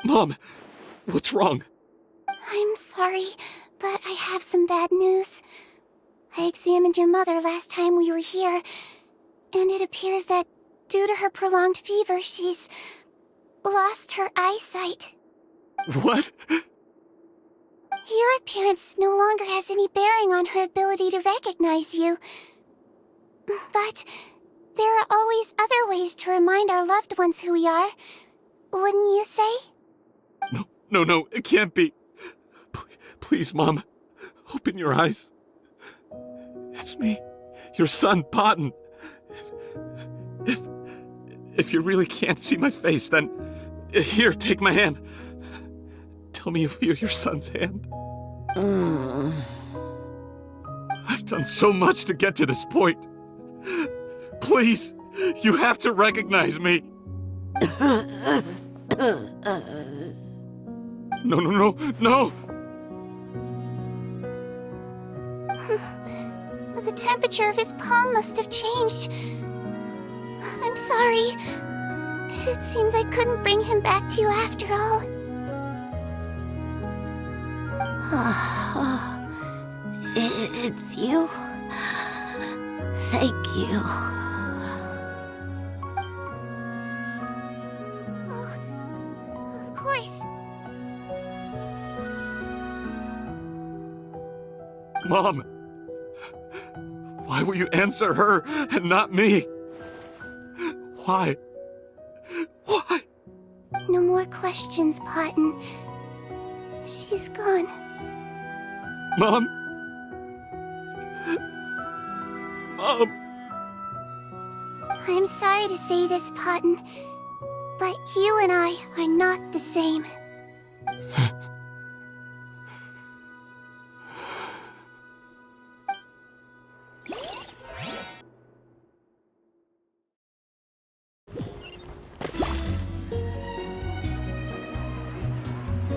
Mom, what's wrong? I'm sorry, but I have some bad news. I examined your mother last time we were here, and it appears that due to her prolonged fever, she's lost her eyesight. What? Your appearance no longer has any bearing on her ability to recognize you. But there are always other ways to remind our loved ones who we are. Wouldn't you say? No, it can't be. Please, Mom, open your eyes. It's me, your son, Potton. If you really can't see my face, then here, take my hand. Tell me you feel your son's hand. I've done so much to get to this point. Please, you have to recognize me. No. The temperature of his palm must have changed. I'm sorry. It seems I couldn't bring him back to you after all. It's you. Thank you. Oh, of course. Mom, why will you answer her and not me? Why? No more questions, Potton. She's gone. Mom? Mom? I'm sorry to say this, Potton, but you and I are not the same.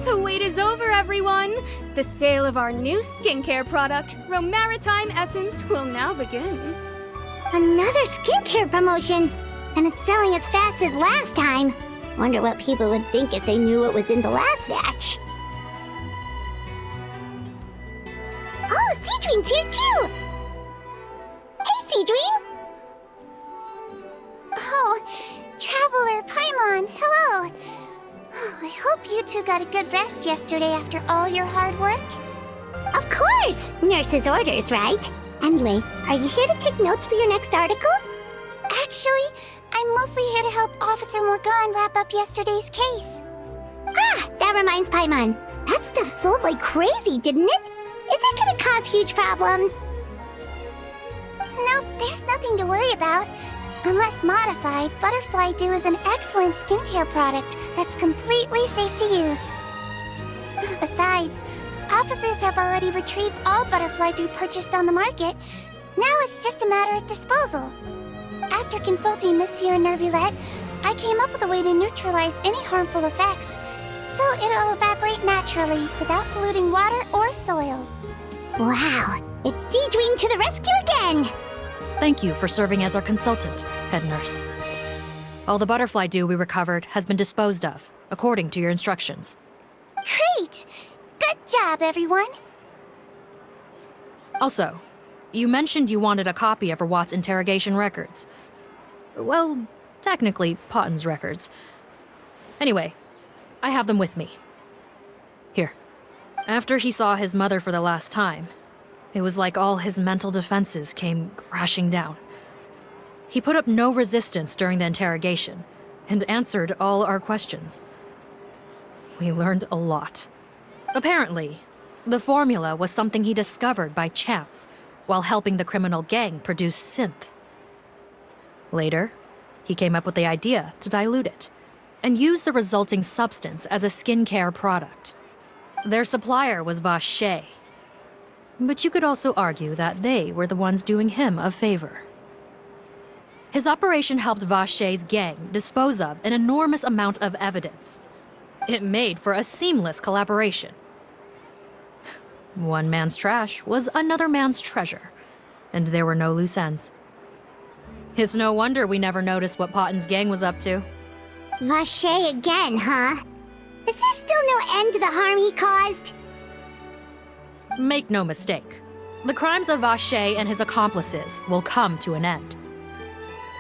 The wait is over, everyone! The sale of our new skincare product, Romaritime Essence, will now begin. Another skincare promotion! And it's selling as fast as last time. Wonder what people would think if they knew what was in the last batch. Oh, Sigewinne's here too! Hey, Sigewinne! Oh, Traveler Paimon, hello! Oh, I hope you two got a good rest yesterday after all your hard work. Of course! Nurse's orders, right? Anyway, are you here to take notes for your next article? Actually, I'm mostly here to help Officer Morgan wrap up yesterday's case. Ah, that reminds Paimon. That stuff sold like crazy, didn't it? Is it gonna cause huge problems? Nope, there's nothing to worry about. Unless modified, Butterfly Dew is an excellent skincare product that's completely safe to use. Besides, officers have already retrieved all Butterfly Dew purchased on the market. Now it's just a matter of disposal. After consulting Monsieur Nervulette, I came up with a way to neutralize any harmful effects, so it'll evaporate naturally without polluting water or soil. Wow, it's Sigewinne to the rescue again! Thank you for serving as our consultant, head nurse. All the butterfly dew we recovered has been disposed of, according to your instructions. Great! Good job, everyone! Also, you mentioned you wanted a copy of Rawat's interrogation records. Well, technically, Potton's records. Anyway, I have them with me. Here. After he saw his mother for the last time, it was like all his mental defenses came crashing down. He put up no resistance during the interrogation, and answered all our questions. We learned a lot. Apparently, the formula was something he discovered by chance, while helping the criminal gang produce synth. Later, he came up with the idea to dilute it, and use the resulting substance as a skincare product. Their supplier was Vache, but you could also argue that they were the ones doing him a favor. His operation helped Vache's gang dispose of an enormous amount of evidence. It made for a seamless collaboration. One man's trash was another man's treasure, and there were no loose ends. It's no wonder we never noticed what Potton's gang was up to. Vache again, huh? Is there still no end to the harm he caused? Make no mistake, the crimes of Vache and his accomplices will come to an end.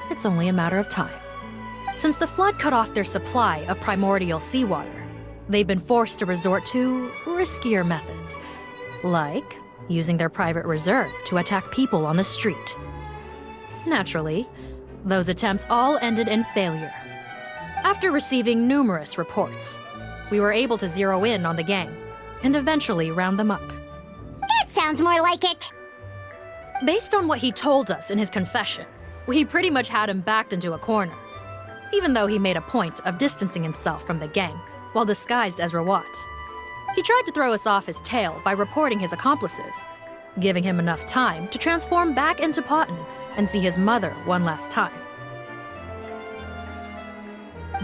It's only a matter of time. Since the flood cut off their supply of primordial seawater, they've been forced to resort to riskier methods, like using their private reserve to attack people on the street. Naturally, those attempts all ended in failure. After receiving numerous reports, we were able to zero in on the gang and eventually round them up. That sounds more like it! Based on what he told us in his confession, we pretty much had him backed into a corner, even though he made a point of distancing himself from the gang while disguised as Rawat. He tried to throw us off his tail by reporting his accomplices, giving him enough time to transform back into Potton and see his mother one last time.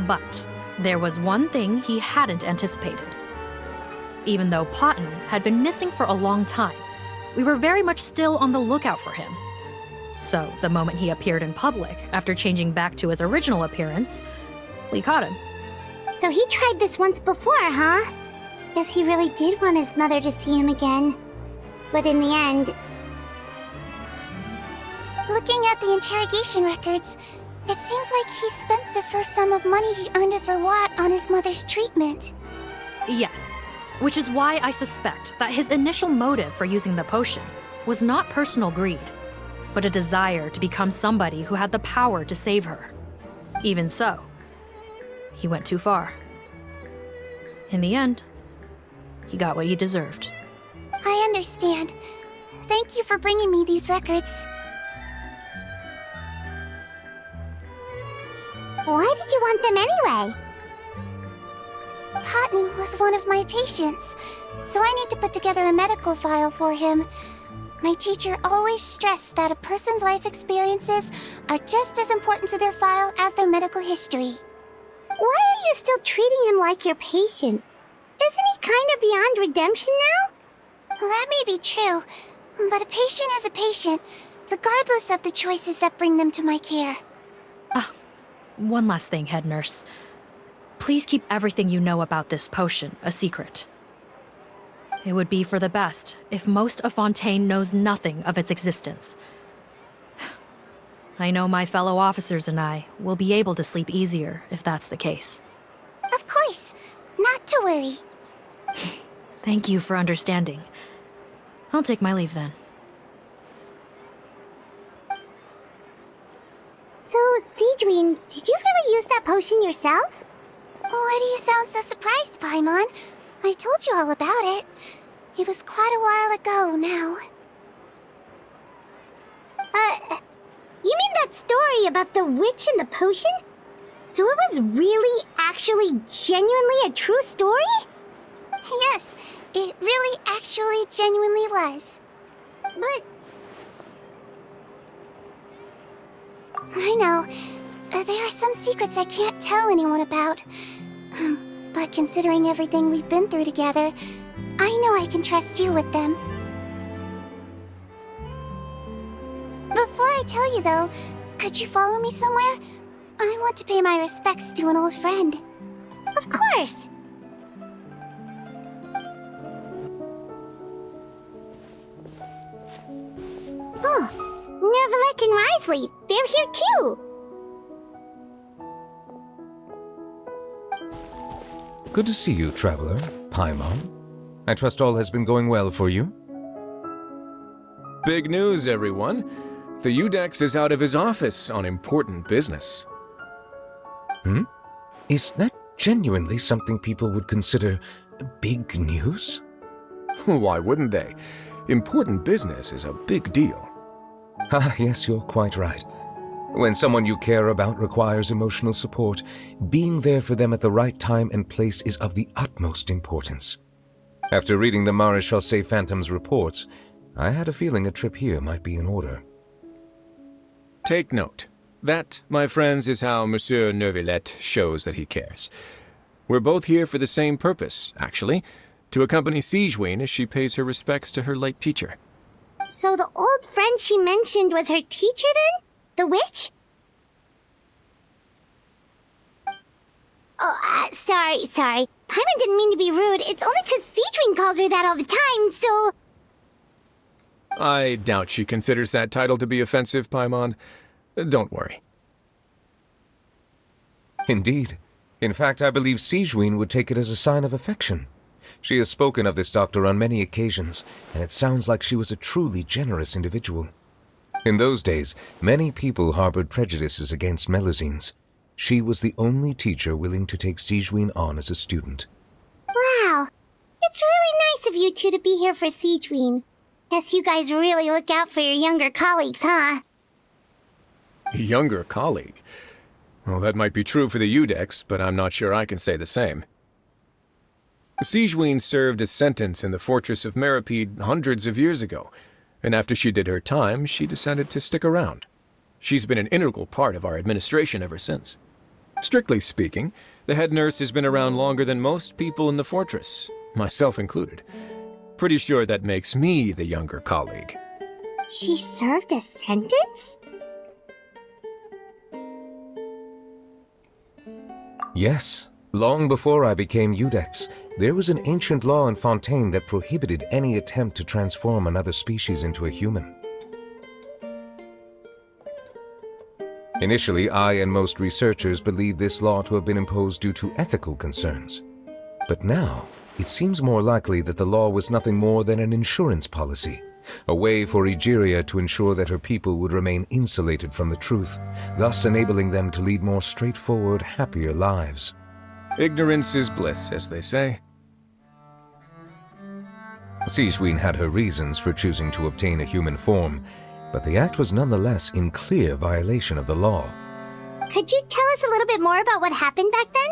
But there was one thing he hadn't anticipated. Even though Potton had been missing for a long time, we were very much still on the lookout for him. So the moment he appeared in public, after changing back to his original appearance, we caught him. So he tried this once before, huh? Guess he really did want his mother to see him again. But in the end... Looking at the interrogation records, it seems like he spent the first sum of money he earned as Rawat on his mother's treatment. Yes, which is why I suspect that his initial motive for using the potion was not personal greed, but a desire to become somebody who had the power to save her. Even so, he went too far. In the end, he got what he deserved. I understand. Thank you for bringing me these records. Why did you want them anyway? Patton was one of my patients, so I need to put together a medical file for him. My teacher always stressed that a person's life experiences are just as important to their file as their medical history. Why are you still treating him like your patient? Isn't he kind of beyond redemption now? That may be true, but a patient is a patient, regardless of the choices that bring them to my care. One last thing, head nurse. Please keep everything you know about this potion a secret. It would be for the best if most of Fontaine knows nothing of its existence. I know my fellow officers and I will be able to sleep easier if that's the case. Of course, not to worry. Thank you for understanding. I'll take my leave then. So, Sigewinne, did you really use that potion yourself? Why do you sound so surprised, Paimon? I told you all about it. It was quite a while ago now. You mean that story about the witch and the potion? So it was really, actually, genuinely a true story? Yes, it really, actually, genuinely was. But... I know. There are some secrets I can't tell anyone about. But considering everything we've been through together, I know I can trust you with them. Before I tell you, though, could you follow me somewhere? I want to pay my respects to an old friend. Of course! Oh, Nervalette and Risley, they're here too! Good to see you, traveler. Paimon. I trust all has been going well for you? Big news, everyone. The Udex is out of his office on important business. Is that genuinely something people would consider big news? Why wouldn't they? Important business is a big deal. Yes, you're quite right. When someone you care about requires emotional support, being there for them at the right time and place is of the utmost importance. After reading the Maréchal Phantom's reports, I had a feeling a trip here might be in order. Take note. That, my friends, is how Monsieur Nervalette shows that he cares. We're both here for the same purpose, actually, to accompany Sigewinne as she pays her respects to her late teacher. So the old friend she mentioned was her teacher then? The witch? Oh, sorry. Paimon didn't mean to be rude. It's only because Sigewinne calls her that all the time, so... I doubt she considers that title to be offensive, Paimon. Don't worry. Indeed. In fact, I believe Sigewinne would take it as a sign of affection. She has spoken of this doctor on many occasions, and it sounds like she was a truly generous individual. In those days, many people harbored prejudices against Melusines. She was the only teacher willing to take Sigewinne on as a student. Wow. It's really nice of you two to be here for Sigewinne. Guess you guys really look out for your younger colleagues, huh? Younger colleague? Well, that might be true for the Udex, but I'm not sure I can say the same. Sigewinne served a sentence in the fortress of Meripede hundreds of years ago, and after she did her time, she decided to stick around. She's been an integral part of our administration ever since. Strictly speaking, the head nurse has been around longer than most people in the fortress, myself included. Pretty sure that makes me the younger colleague. She served a sentence? Yes. Long before I became Udex, there was an ancient law in Fontaine that prohibited any attempt to transform another species into a human. Initially, I and most researchers believed this law to have been imposed due to ethical concerns. But now, it seems more likely that the law was nothing more than an insurance policy, a way for Egeria to ensure that her people would remain insulated from the truth, thus enabling them to lead more straightforward, happier lives. Ignorance is bliss, as they say. Sigewinne had her reasons for choosing to obtain a human form, but the act was nonetheless in clear violation of the law. Could you tell us a little bit more about what happened back then?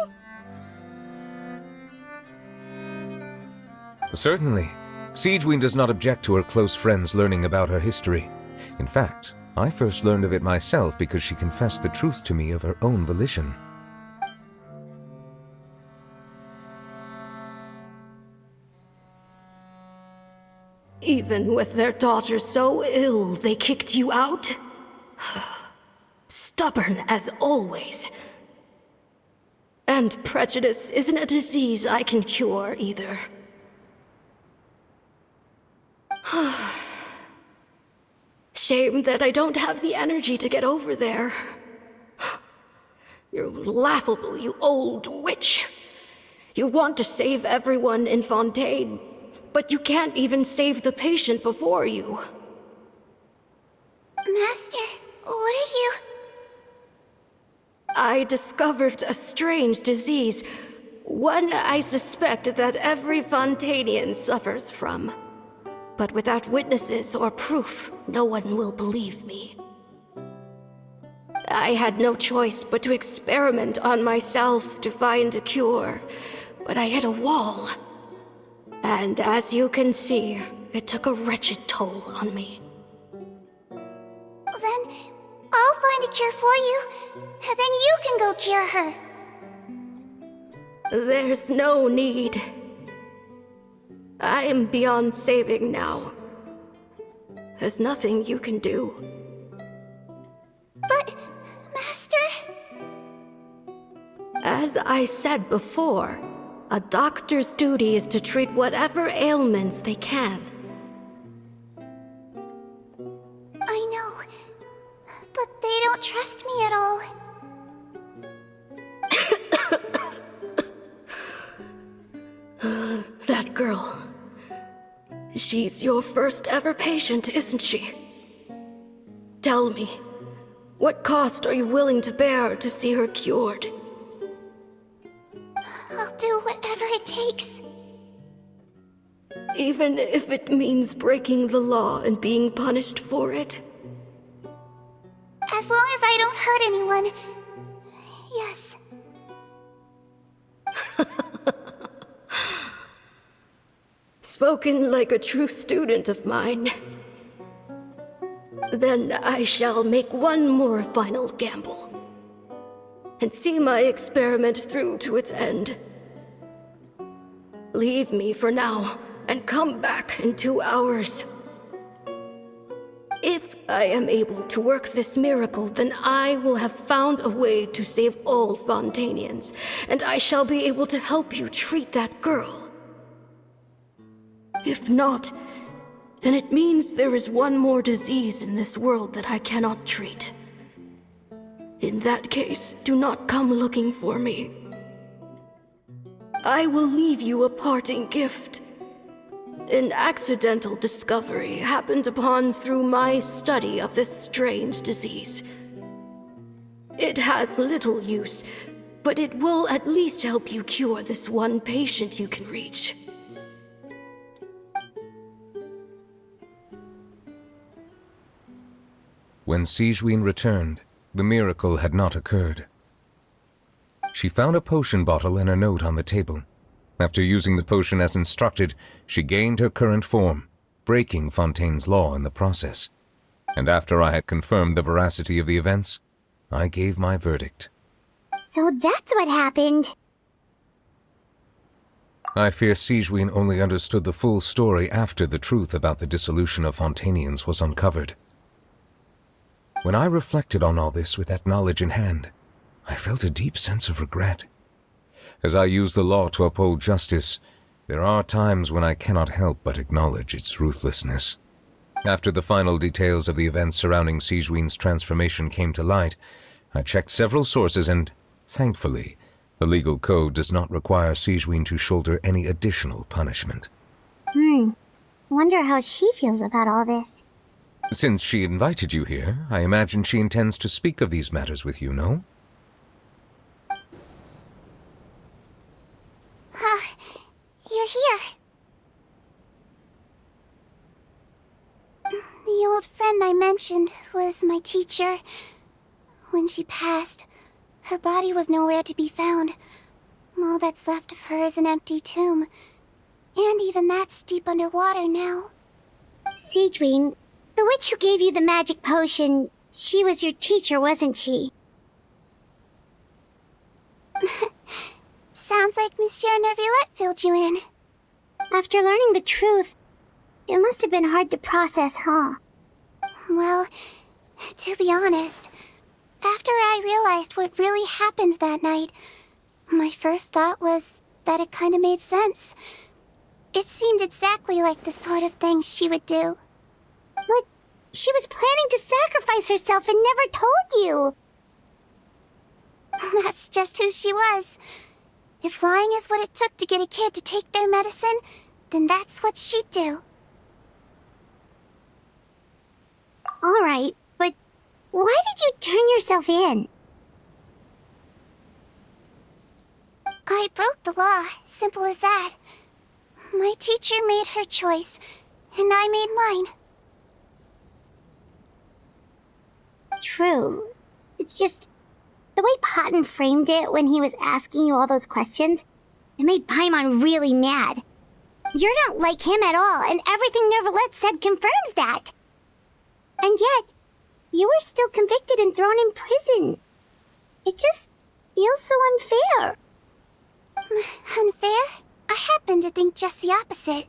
Certainly. Sigewinne does not object to her close friends learning about her history. In fact, I first learned of it myself because she confessed the truth to me of her own volition. Even with their daughter so ill, they kicked you out? Stubborn as always. And prejudice isn't a disease I can cure either. Shame that I don't have the energy to get over there. You're laughable, you old witch. You want to save everyone in Fontaine, but you can't even save the patient before you. Master, what are you... I discovered a strange disease, one I suspect that every Fontainian suffers from. But without witnesses or proof, no one will believe me. I had no choice but to experiment on myself to find a cure, but I hit a wall. And as you can see, it took a wretched toll on me. Then I'll find a cure for you, and then you can go cure her. There's no need. I am beyond saving now. There's nothing you can do. But, Master... As I said before, a doctor's duty is to treat whatever ailments they can. I know, but they don't trust me at all. That girl. She's your first ever patient, isn't she? Tell me, what cost are you willing to bear to see her cured? I'll do whatever it takes. Even if it means breaking the law and being punished for it? As long as I don't hurt anyone. Yes. Spoken like a true student of mine. Then I shall make one more final gamble. And see my experiment through to its end. Leave me for now, and come back in 2 hours. If I am able to work this miracle, then I will have found a way to save all Fontainians, and I shall be able to help you treat that girl. If not, then it means there is one more disease in this world that I cannot treat. In that case, do not come looking for me. I will leave you a parting gift. An accidental discovery happened upon through my study of this strange disease. It has little use, but it will at least help you cure this one patient you can reach. When Sigewinne returned, the miracle had not occurred. She found a potion bottle and a note on the table. After using the potion as instructed, she gained her current form, breaking Fontaine's law in the process. And after I had confirmed the veracity of the events, I gave my verdict. So that's what happened. I fear Sigewinne only understood the full story after the truth about the dissolution of Fontainians was uncovered. When I reflected on all this with that knowledge in hand, I felt a deep sense of regret. As I use the law to uphold justice, there are times when I cannot help but acknowledge its ruthlessness. After the final details of the events surrounding Sigewinne's transformation came to light, I checked several sources and, thankfully, the legal code does not require Sigewinne to shoulder any additional punishment. Wonder how she feels about all this. Since she invited you here, I imagine she intends to speak of these matters with you, no? person I mentioned was my teacher. When she passed, her body was nowhere to be found. All that's left of her is an empty tomb. And even that's deep underwater now. Sigewinne, the witch who gave you the magic potion, she was your teacher, wasn't she? Sounds like Monsieur Neuvillette filled you in. After learning the truth, it must have been hard to process, huh? Well, to be honest, after I realized what really happened that night, my first thought was that it kinda made sense. It seemed exactly like the sort of thing she would do. But she was planning to sacrifice herself and never told you! That's just who she was. If lying is what it took to get a kid to take their medicine, then that's what she'd do. Alright, but why did you turn yourself in? I broke the law, simple as that. My teacher made her choice, and I made mine. True. It's just, the way Potton framed it when he was asking you all those questions, it made Paimon really mad. You're not like him at all, and everything Neuvillette said confirms that. And yet, you were still convicted and thrown in prison. It just feels so unfair. Unfair? I happen to think just the opposite.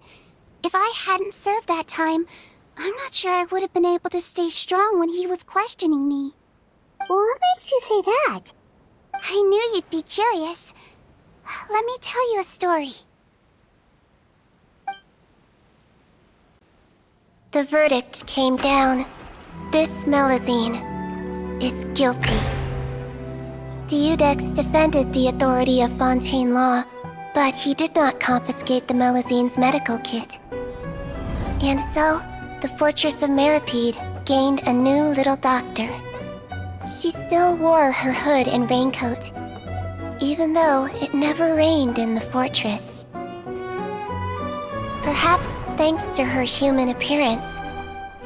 If I hadn't served that time, I'm not sure I would have been able to stay strong when he was questioning me. What makes you say that? I knew you'd be curious. Let me tell you a story. The verdict came down. This Melusine is guilty. The Iudex defended the authority of Fontaine law, but he did not confiscate the Melusine's medical kit. And so, the Fortress of Meripede gained a new little doctor. She still wore her hood and raincoat, even though it never rained in the fortress. Perhaps thanks to her human appearance,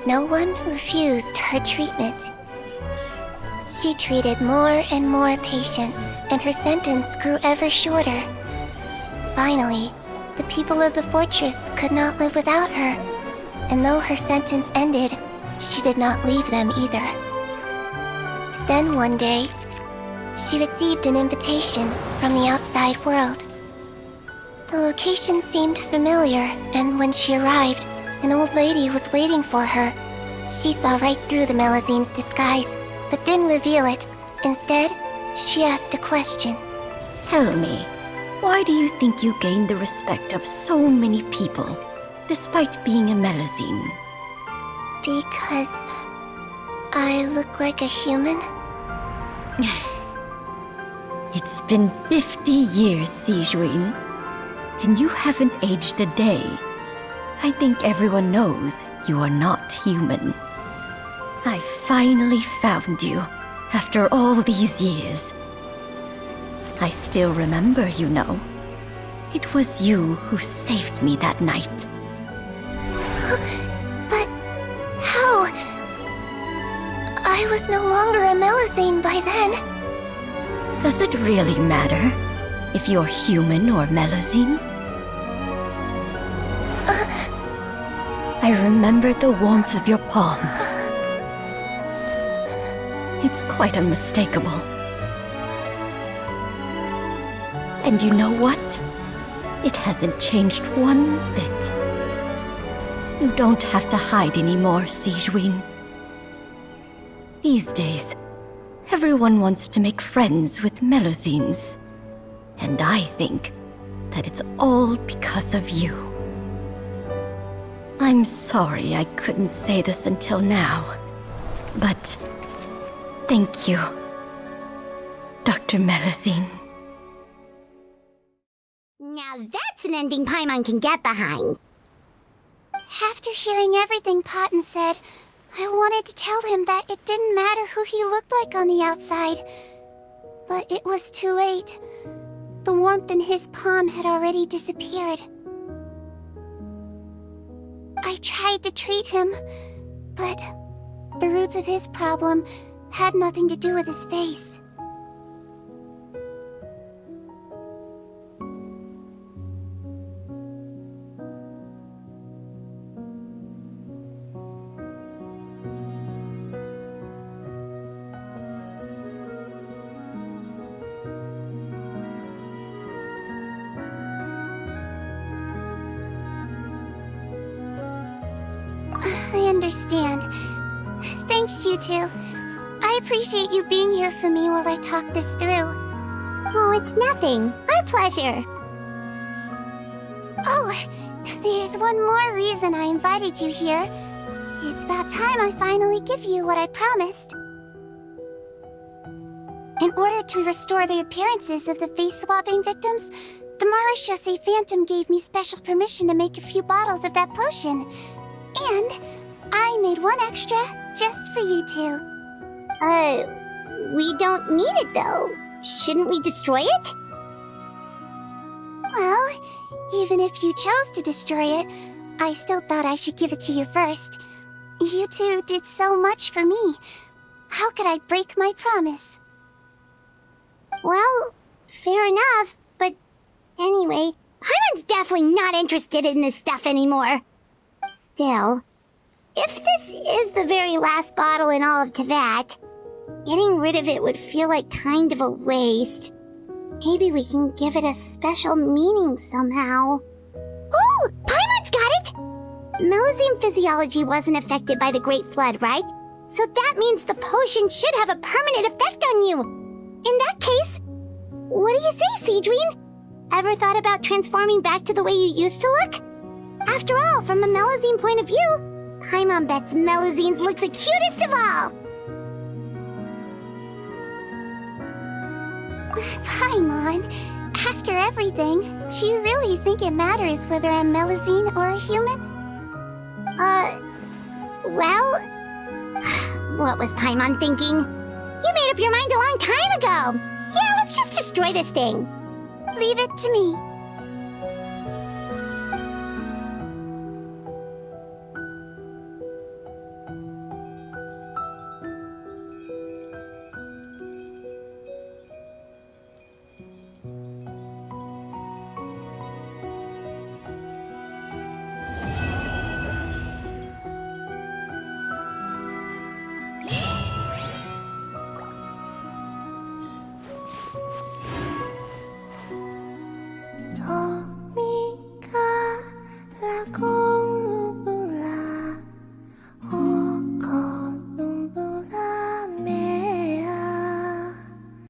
no one refused her treatment. She treated more and more patients, and her sentence grew ever shorter. Finally, the people of the fortress could not live without her, and though her sentence ended, she did not leave them either. Then one day, she received an invitation from the outside world. The location seemed familiar, and when she arrived, an old lady was waiting for her. She saw right through the Melusine's disguise, but didn't reveal it. Instead, she asked a question. Tell me, why do you think you gained the respect of so many people, despite being a Melusine? Because I look like a human? It's been 50 years, Sigewinne, and you haven't aged a day. I think everyone knows you are not human. I finally found you, after all these years. I still remember, you know. It was you who saved me that night. But how? I was no longer a Melusine by then. Does it really matter if you're human or Melusine? I remember the warmth of your palm. It's quite unmistakable. And you know what? It hasn't changed one bit. You don't have to hide anymore, Sigewinne. These days, everyone wants to make friends with Melusines. And I think that it's all because of you. I'm sorry I couldn't say this until now, but thank you, Dr. Melusine. Now that's an ending Paimon can get behind. After hearing everything Potton said, I wanted to tell him that it didn't matter who he looked like on the outside. But it was too late. The warmth in his palm had already disappeared. I tried to treat him, but the roots of his problem had nothing to do with his face. I understand. Thanks, you two. I appreciate you being here for me while I talk this through. Oh, it's nothing. Our pleasure. Oh, there's one more reason I invited you here. It's about time I finally give you what I promised. In order to restore the appearances of the face-swapping victims, the Marechaussee Phantom gave me special permission to make a few bottles of that potion. And I made one extra just for you two. We don't need it though. Shouldn't we destroy it? Well, even if you chose to destroy it, I still thought I should give it to you first. You two did so much for me. How could I break my promise? Well, fair enough, but anyway, Paimon's definitely not interested in this stuff anymore. Still, if this is the very last bottle in all of Teyvat, getting rid of it would feel like kind of a waste. Maybe we can give it a special meaning somehow. Oh, Paimon's got it! Melusine physiology wasn't affected by the Great Flood, right? So that means the potion should have a permanent effect on you. In that case, what do you say, Sigewinne? Ever thought about transforming back to the way you used to look? After all, from a Melusine point of view, Paimon bets Melusines look the cutest of all! Paimon, after everything, do you really think it matters whether I'm Melusine or a human? Well... What was Paimon thinking? You made up your mind a long time ago! Yeah, let's just destroy this thing. Leave it to me.